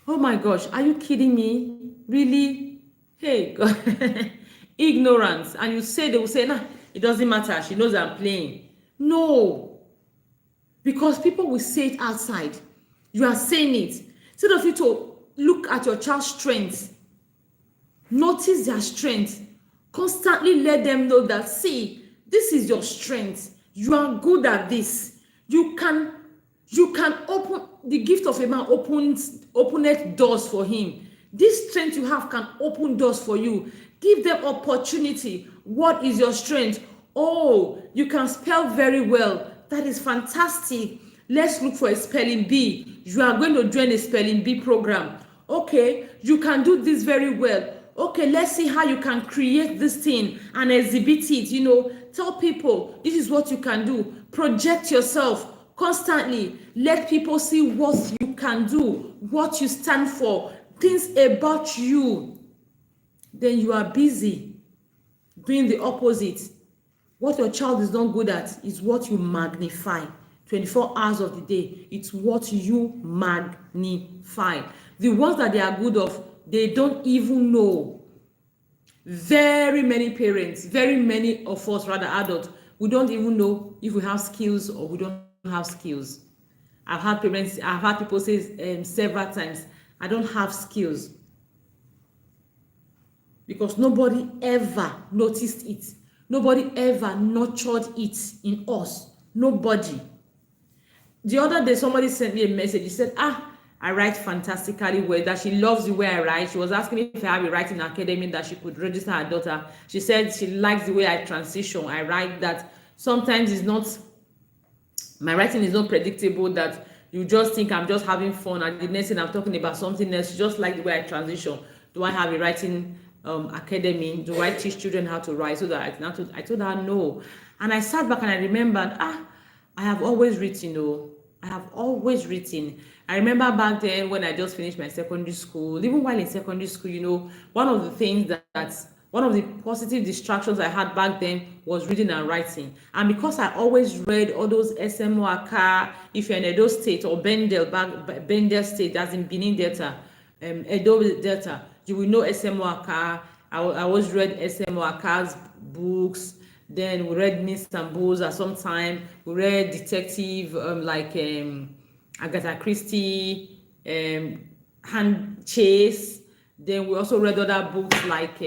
Oh my gosh, are you kidding me? Really? Hey, God. Ignorance. And they will say, nah, it doesn't matter. She knows I'm playing. No. Because people will say it outside. You are saying it. Instead of you to look at your child's strengths, notice their strength. Constantly let them know that, see, this is your strength. You are good at this. You can open, the gift of a man openeth doors for him. This strength you have can open doors for you. Give them opportunity. What is your strength? Oh, you can spell very well. That is fantastic. Let's look for a spelling bee. You are going to join a spelling bee program. Okay, you can do this very well. Okay, let's see how you can create this thing and exhibit it. Tell people this is what you can do. Project yourself constantly. Let people see what you can do, what you stand for, things about you. Then you are busy doing the opposite. What your child is not good at is what you magnify. 24 hours of the day, it's what you magnify. The ones that they are good of, they don't even know. Very many parents, very many of us, rather adults, we don't even know if we have skills or we don't have skills. I've had people say several times, I don't have skills. Because nobody ever noticed it. Nobody ever nurtured it in us. Nobody. The other day, somebody sent me a message. He said, I write fantastically well, that she loves the way I write. She was asking me if I have a writing academy that she could register her daughter. She said she likes the way I transition. I write that sometimes my writing is not predictable, that you just think I'm just having fun, and the next thing I'm talking about something else. She just like the way I transition. Do I have a writing academy? Do I teach children how to write? So that I told her no. And I sat back and I remembered, I have always written. I have always written. I remember back then when I just finished my secondary school, even while in secondary school, one of the things one of the positive distractions I had back then was reading and writing. And because I always read all those SMOAK, if you're in Edo State or Bendel State, that's in Benin Delta, Edo Delta, you will know SMOAK. I always read SMOAK's books. Then we read Miss Sambos at some time. We read detective Agatha Christie, Hand Chase. Then we also read other books like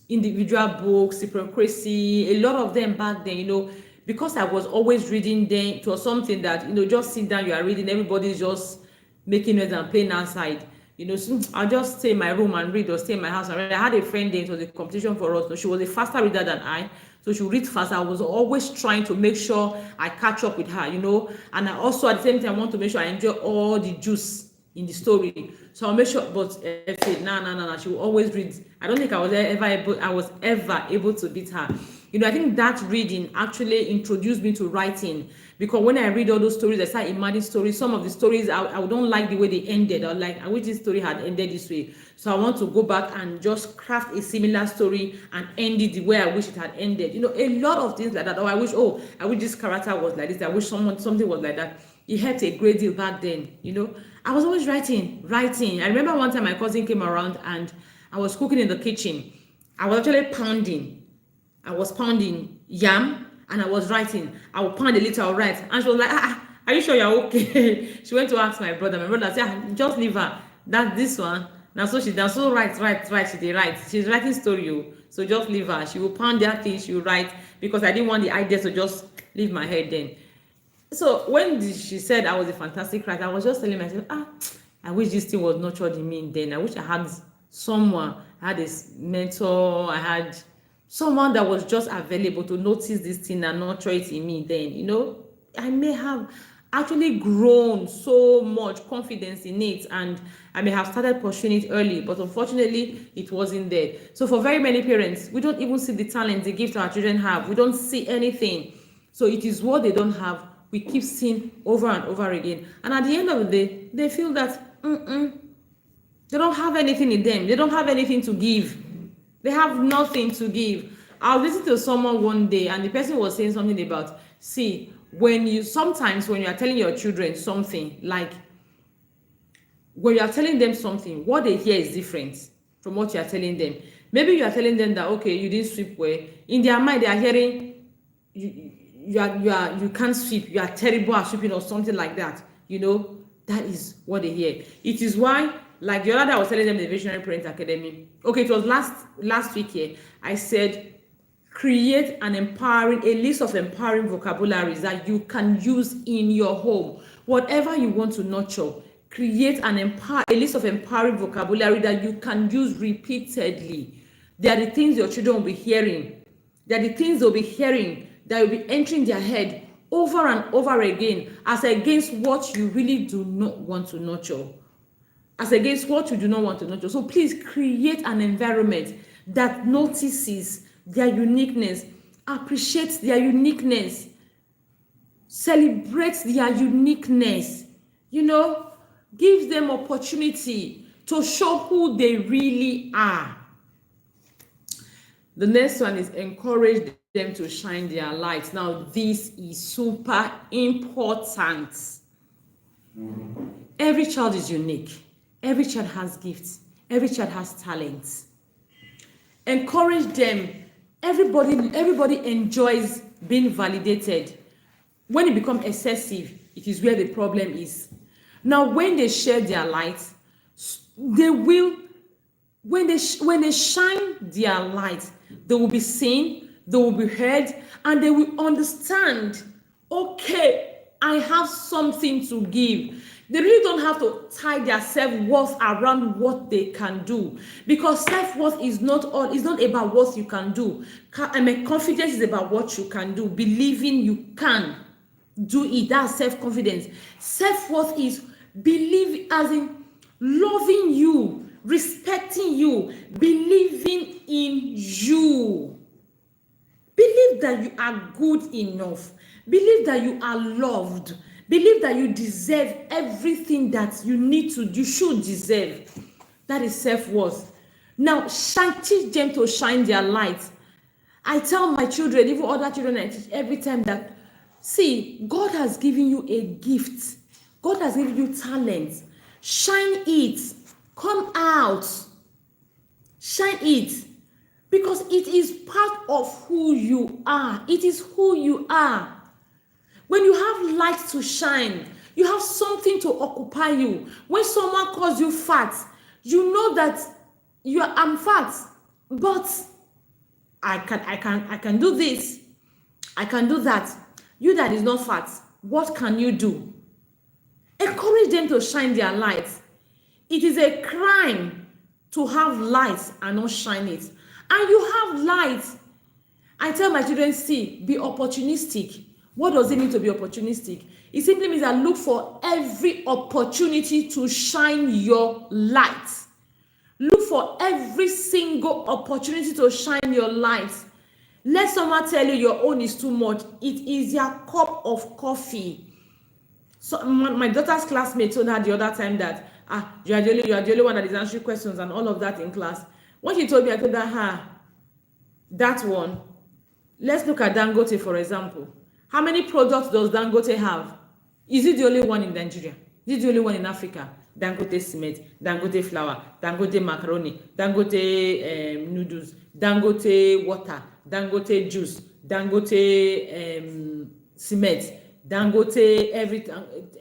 individual books, Hypocrisy, a lot of them back then, because I was always reading then, it was something that, just sit down, you are reading, everybody's just making noise and playing outside. So I'll just stay in my room and read, or stay in my house and read. I had a friend then, it was a competition for us. So she was a faster reader than I. So she would read fast. I was always trying to make sure I catch up with her, And I also at the same time want to make sure I enjoy all the juice in the story. So I'll make sure, but no. She will always read. I don't think I was ever able to beat her. I think that reading actually introduced me to writing, because when I read all those stories, I start imagining stories. Some of the stories I don't like the way they ended, or like I wish this story had ended this way. So I want to go back and just craft a similar story and end it the way I wish it had ended. A lot of things like that. Or I wish this character was like this. I wish something was like that. It helped a great deal back then. I was always writing. I remember one time my cousin came around and I was cooking in the kitchen. I was actually pounding yam and I was writing. I would pound a little, I'll write. And she was like, are you sure you're okay? She went to ask my brother. My brother said, just leave her. That's this one. Now so she does so write. She did write. She's writing story. So just leave her. She will pound that thing, she will write, because I didn't want the idea to just leave my head then. So when she said I was a fantastic writer, I was just telling myself, I wish this thing was nurtured in me then. I wish I had someone, I had a mentor, I had someone that was just available to notice this thing and nurture it in me then. I may have actually grown so much confidence in it, and I may have started pursuing it early, but unfortunately it wasn't there. So for very many parents, we don't even see the talent, the gift our children have. We don't see anything. So it is what they don't have we keep seeing over and over again, and at the end of the day they feel that they don't have anything in them. They don't have anything to give. They have nothing to give. I was listening to someone one day and the person was saying something about, sometimes when you are telling your children something, like when you are telling them something, what they hear is different from what you are telling them. Maybe you are telling them that, okay, you didn't sweep well. In their mind, they are hearing you can't sweep, you are terrible at sweeping, or something like that. That is what they hear. It is why, like the other day I was telling them the Visionary Parent Academy. Okay, it was last week here. I said, create a list of empowering vocabularies that you can use in your home. Whatever you want to nurture, create a list of empowering vocabulary that you can use repeatedly. They are the things your children will be hearing. They are the things they'll be hearing that will be entering their head over and over again, as against what you really do not want to nurture. So please create an environment that notices their uniqueness, appreciates their uniqueness, celebrates their uniqueness, gives them opportunity to show who they really are. The next one is encourage them to shine their light. Now, this is super important. Every child is unique. Every child has gifts. Every child has talents. Encourage them. Everybody enjoys being validated. When it becomes excessive, it is where the problem is. Now, when they share their light, when they shine their light, they will be seen, they will be heard, and they will understand, okay, I have something to give. They really don't have to tie their self-worth around what they can do, because self-worth is not about what you can do. Confidence is about what you can do, believing you can do it. That's self-confidence. Self-worth is believe, as in loving you, respecting you, believing in you. Believe that you are good enough. Believe that you are loved. Believe that you deserve everything that you should deserve. That is self-worth. Now, teach them to shine their light. I tell my children, even other children I teach every time that, see, God has given you a gift. God has given you talent. Shine it. Come out. Shine it. Because it is part of who you are. It is who you are. When you have light to shine, you have something to occupy you. When someone calls you fat, you know that I'm fat, but I can do this. I can do that. You that is not fat, what can you do? Encourage them to shine their light. It is a crime to have light and not shine it. And you have light. I tell my children, see, be opportunistic. What does it mean to be opportunistic? It simply means that look for every opportunity to shine your light. Look for every single opportunity to shine your light. Let someone tell you your own is too much. It is your cup of coffee. So my daughter's classmate told her the other time that you are the only one that is answering questions and all of that in class. When she told me, I told her, that one. Let's look at Dangote, for example. How many products does Dangote have? Is it the only one in Nigeria? Is it the only one in Africa? Dangote cement, Dangote flour, Dangote macaroni, Dangote noodles, Dangote water, Dangote juice, Dangote cement, Dangote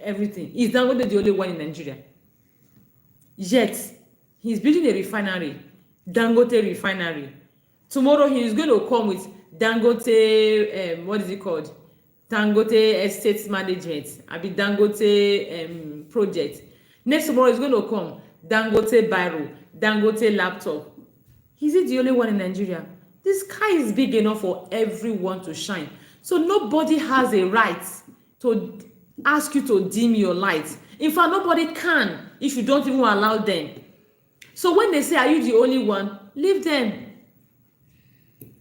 everything. Is Dangote the only one in Nigeria? Yet, he's building a refinery, Dangote refinery. Tomorrow he is going to come with Dangote, what is it called? Dangote Estates Management, abi Dangote project. Next tomorrow is going to come Dangote Biro, Dangote laptop. Is it the only one in Nigeria? The sky is big enough for everyone to shine. So nobody has a right to ask you to dim your light. In fact, nobody can if you don't even allow them. So when they say, are you the only one? Leave them.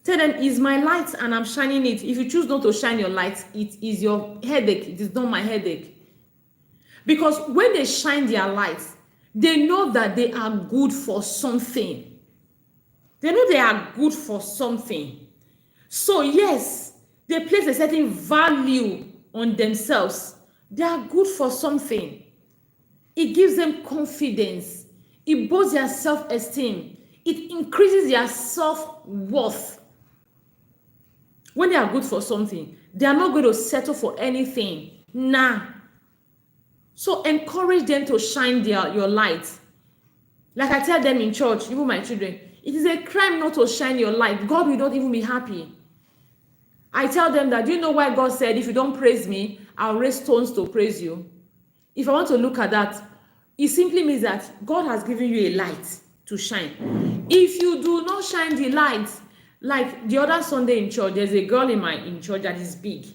Tell them, it's my light and I'm shining it. If you choose not to shine your light, it is your headache. It is not my headache. Because when they shine their light, they know that they are good for something. They know they are good for something. So yes, they place a certain value on themselves. They are good for something. It gives them confidence. It boosts their self-esteem. It increases their self-worth. When they are good for something, they are not going to settle for anything. Nah. So encourage them to shine your light. Like I tell them in church, even my children, it is a crime not to shine your light. God will not even be happy. I tell them that, do you know why God said, if you don't praise me, I'll raise stones to praise you? If I want to look at that, it simply means that God has given you a light to shine. If you do not shine the light, like the other Sunday in church, there's a girl in church that is big,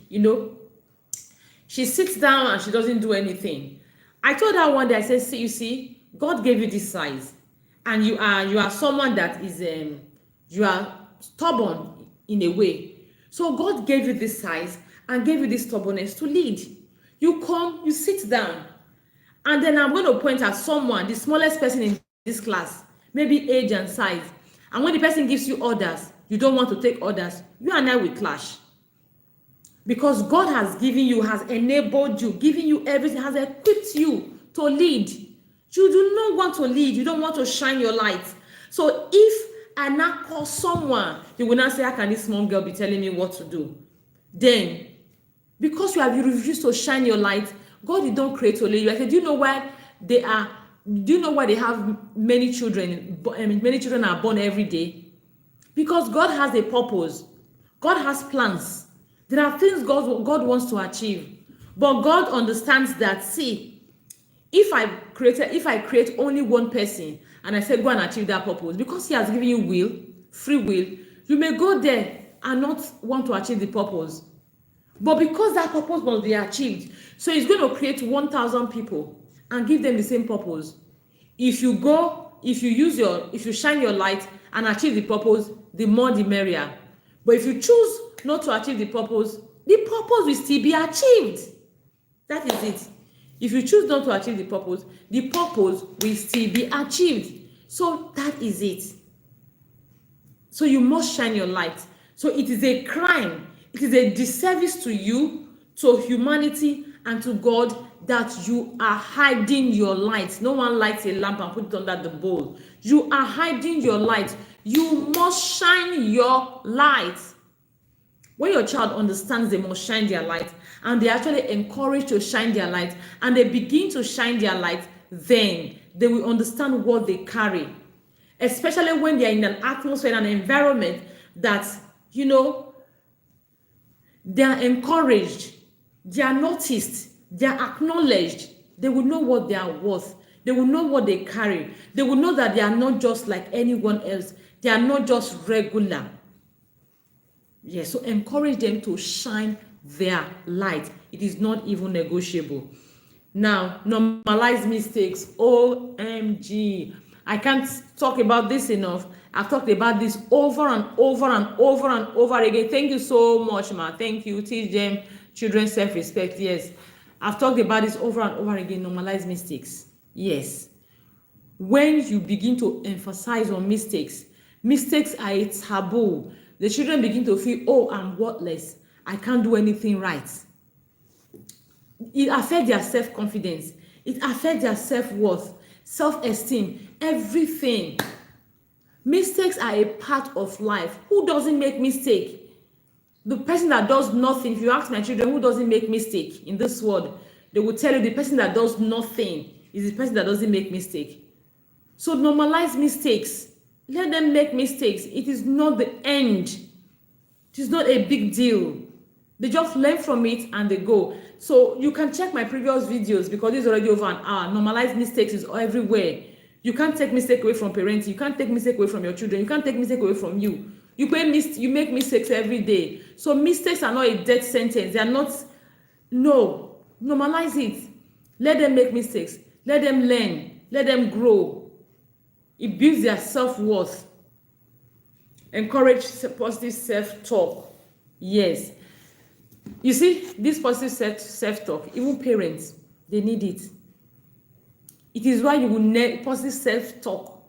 She sits down and she doesn't do anything. I told her one day, I said, see, you see, God gave you this size. And you are someone that is, you are stubborn in a way. So God gave you this size and gave you this stubbornness to lead. You come, you sit down. And then I'm going to point at someone, the smallest person in this class, maybe age and size. And when the person gives you orders, you don't want to take orders, you and I will clash. Because God has given you, has enabled you, given you everything, has equipped you to lead. You do not want to lead. You don't want to shine your light. So if I now call someone, you will not say, how can this small girl be telling me what to do? Then, because you refused to shine your light, God did not create only you. I said, do you know why they have many children? Many children are born every day. Because God has a purpose. God has plans. There are things God wants to achieve. But God understands that, see, if I create only one person and I say go and achieve that purpose, because he has given you free will, you may go there and not want to achieve the purpose. But because that purpose must be achieved, so he's going to create 1,000 people and give them the same purpose. If you shine your light and achieve the purpose, the more the merrier. But if you choose not to achieve the purpose will still be achieved. That is it. If you choose not to achieve the purpose will still be achieved. So that is it. So you must shine your light. So it is a crime, it is a disservice to you, to humanity, and to God that you are hiding your light. No one lights a lamp and put it under the bowl. You are hiding your light. You must shine your light. When your child understands they must shine their light, and they actually encouraged to shine their light, and they begin to shine their light, then they will understand what they carry. Especially when they are in an atmosphere, in an environment that, you know, they are encouraged, they are noticed, they are acknowledged, they will know what they are worth. They will know what they carry. They will know that they are not just like anyone else. They are not just regular. Yes, so encourage them to shine their light. It is not even negotiable. Now, normalize mistakes. OMG. I can't talk about this enough. I've talked about this over and over and over and over again. Thank you so much, ma. Thank you. Teach them children self-respect. Yes. I've talked about this over and over again. Normalize mistakes. Yes. When you begin to emphasize on mistakes, mistakes are a taboo. The children begin to feel, oh, I'm worthless. I can't do anything right. It affects their self-confidence. It affects their self-worth, self-esteem, everything. Mistakes are a part of life. Who doesn't make mistake? The person that does nothing. If you ask my children who doesn't make mistake in this world, they will tell you the person that does nothing is the person that doesn't make mistake. So normalize mistakes. Let them make mistakes. It is not the end. It is not a big deal. They just learn from it and they go. So you can check my previous videos because it's already over an hour. Normalize mistakes is everywhere. You can't take mistake away from parenting. You can't take mistake away from your children. You can't take mistake away from you. You make mistakes every day. So mistakes are not a death sentence. They are not. No. Normalize it. Let them make mistakes. Let them learn. Let them grow. It builds their self-worth. Encourage positive self-talk. Yes. You see, this positive self-talk, even parents, they need it. It is why you will positive self-talk.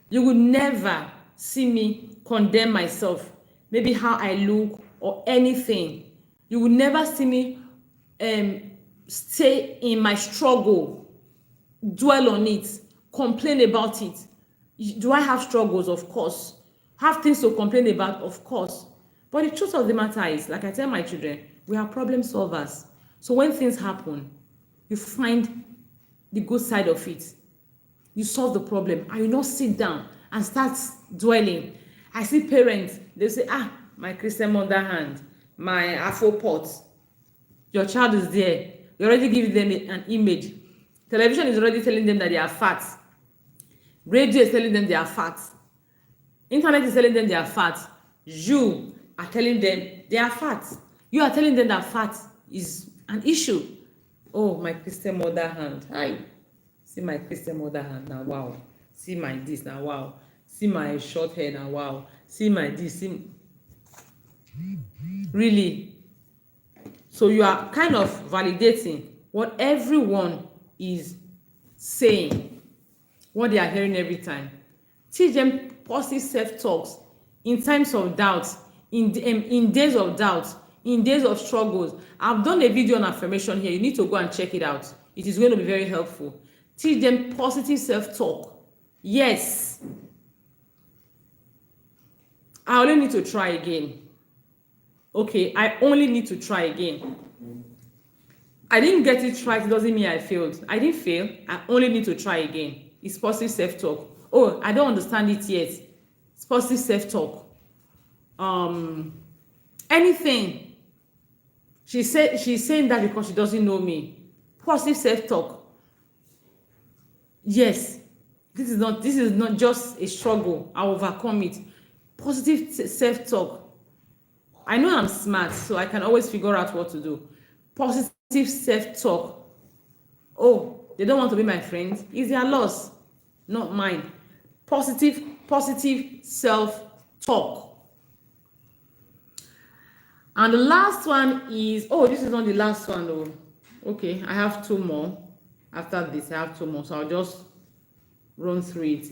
You will never see me condemn myself, maybe how I look or anything. You will never see me stay in my struggle, dwell on it, complain about it. Do I have struggles? Of course. Have things to complain about? Of course. But the truth of the matter is, like I tell my children, we are problem solvers. So when things happen, you find the good side of it. You solve the problem and you not sit down and start dwelling. I see parents, they say, my Christian mother hand, my Afro pot. Your child is there. You already give them an image. Television is already telling them that they are fat. Radio is telling them they are fat. Internet is telling them they are fat. You are telling them they are fat. You are telling them that fat is an issue. Oh, my Christian mother hand. Hi. See my Christian mother hand now. Wow. See my this now. Wow. See my short hair now. Wow. See my this. See. Really. So you are kind of validating what everyone is saying, what they are hearing every time. Teach them positive self-talks in times of doubt, in days of doubt, in days of struggles. I've done a video on affirmation here. You need to go and check it out. It is going to be very helpful. Teach them positive self-talk. Yes. I only need to try again. Okay, I only need to try again. I didn't get it right. It doesn't mean I failed. I didn't fail. I only need to try again. It's positive self-talk. Oh, I don't understand it yet. It's positive self-talk. Anything. She's saying that because she doesn't know me. Positive self-talk. Yes. This is not just a struggle. I'll overcome it. Positive self-talk. I know I'm smart, so I can always figure out what to do. Positive self-talk. Oh, they don't want to be my friends. It's their loss, not mine. Positive self-talk. And the last one is, this is not the last one though. Okay, I have two more. After this, I have two more, so I'll just run through it.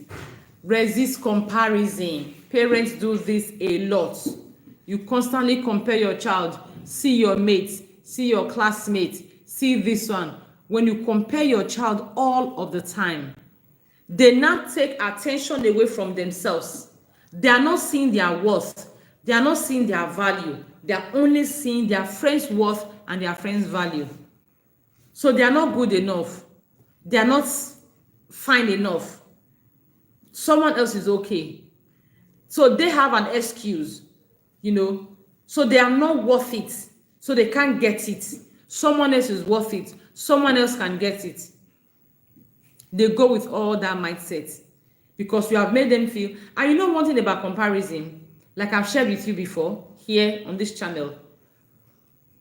Resist comparison. Parents do this a lot. You constantly compare your child. See your mates, see your classmates, see this one. When you compare your child all of the time, they now take attention away from themselves. They are not seeing their worth. They are not seeing their value. They are only seeing their friends' worth and their friends' value. So they are not good enough. They are not fine enough. Someone else is okay. So they have an excuse, So they are not worth it. So they can't get it. Someone else is worth it. Someone else can get it. They go with all that mindset because you have made them feel. And you know one thing about comparison, like I've shared with you before here on this channel,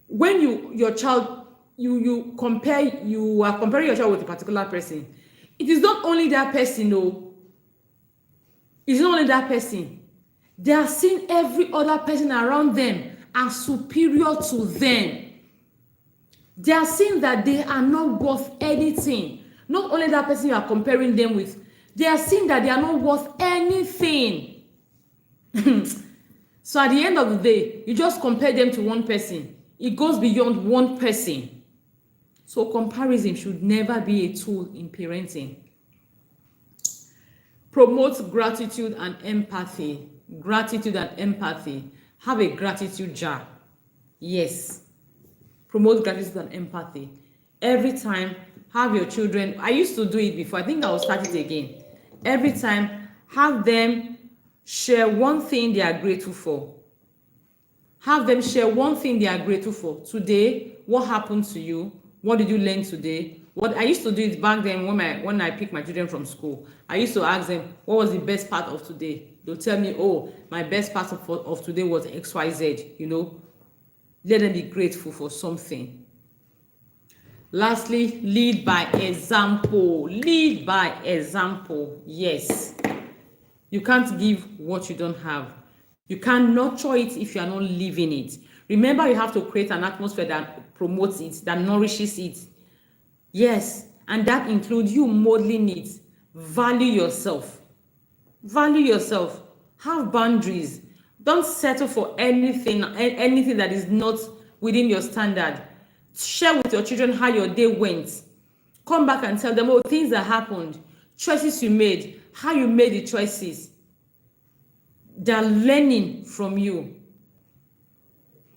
when your child, you are comparing your child with a particular person, it is not only that person, no. It's not only that person. They are seeing every other person around them as superior to them. They are seeing that they are not worth anything. Not only that person you are comparing them with, they are seeing that they are not worth anything. So at the end of the day, you just compare them to one person. It goes beyond one person. So comparison should never be a tool in parenting. Promote gratitude and empathy. Gratitude and empathy. Have a gratitude jar. Yes. Promote gratitude and empathy. Every time, have your children. I used to do it before. I think I will start it again. Every time, have them share one thing they are grateful for. Have them share one thing they are grateful for. Today, what happened to you? What did you learn today? What I used to do it back then when I picked my children from school. I used to ask them, what was the best part of today? They'll tell me, oh, my best part of today was XYZ, Let them be grateful for something. Lastly, lead by example. Lead by example. Yes. You can't give what you don't have. You can't nurture it if you are not living it. Remember, you have to create an atmosphere that promotes it, that nourishes it. Yes, and that includes you modeling it. Value yourself. Value yourself. Have boundaries. Don't settle for anything that is not within your standard. Share with your children how your day went. Come back and tell them, oh, things that happened, choices you made, how you made the choices. They're learning from you.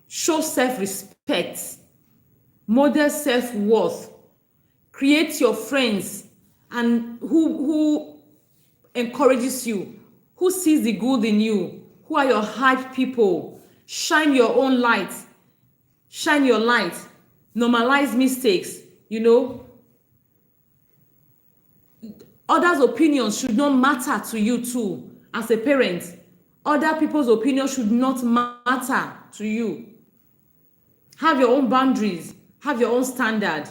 Show self-respect. Model self-worth. Create your friends and who encourages you, who sees the good in you, who are your hype people. Shine your own light. Shine your light. Normalize mistakes, Others' opinions should not matter to you too. As a parent, other people's opinions should not matter to you. Have your own boundaries. Have your own standard.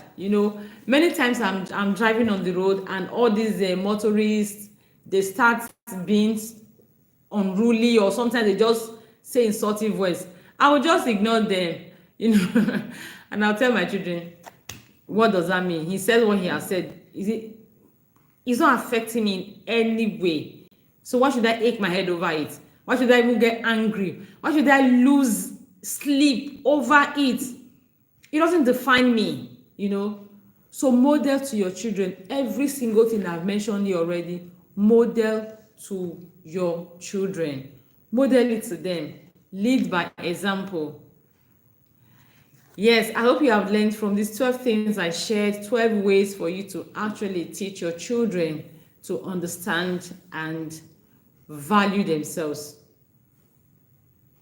Many times I'm driving on the road and all these motorists, they start being unruly, or sometimes they just say insulting words. I will just ignore them, and I'll tell my children, what does that mean? He said what he has said. It's not affecting me in any way. So why should I ache my head over it? Why should I even get angry? Why should I lose sleep over it? It doesn't define me, So model to your children every single thing I've mentioned here already. Model to your children. Model it to them. Lead by example. Yes, I hope you have learned from these 12 things I shared, 12 ways for you to actually teach your children to understand and value themselves.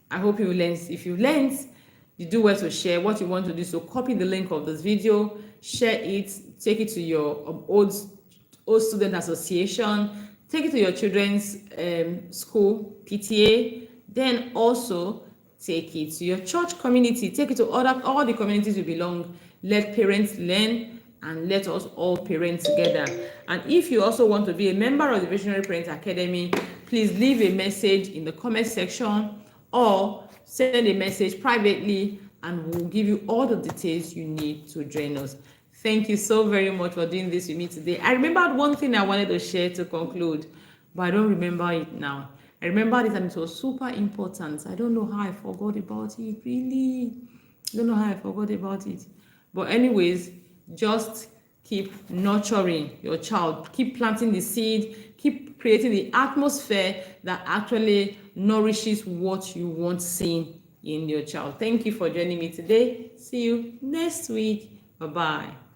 I hope you learned. If you learned, you do well to share. What you want to do, so copy the link of this video, share it, take it to your old student association, take it to your children's school PTA, then also take it to your church community, take it to all the communities you belong. Let parents learn and let us all parent together. And if you also want to be a member of the Visionary Parent Academy, please leave a message in the comment section or send a message privately, and we'll give you all the details you need to join us. Thank you so very much for doing this with me today. I remembered one thing I wanted to share to conclude, but I don't remember it now. I remembered it and it was super important. I don't know how I forgot about it, really. I don't know how I forgot about it. But anyways, just keep nurturing your child. Keep planting the seed. Keep creating the atmosphere that actually nourishes what you want seen in your child. Thank you for joining me today. See you next week. Bye-bye.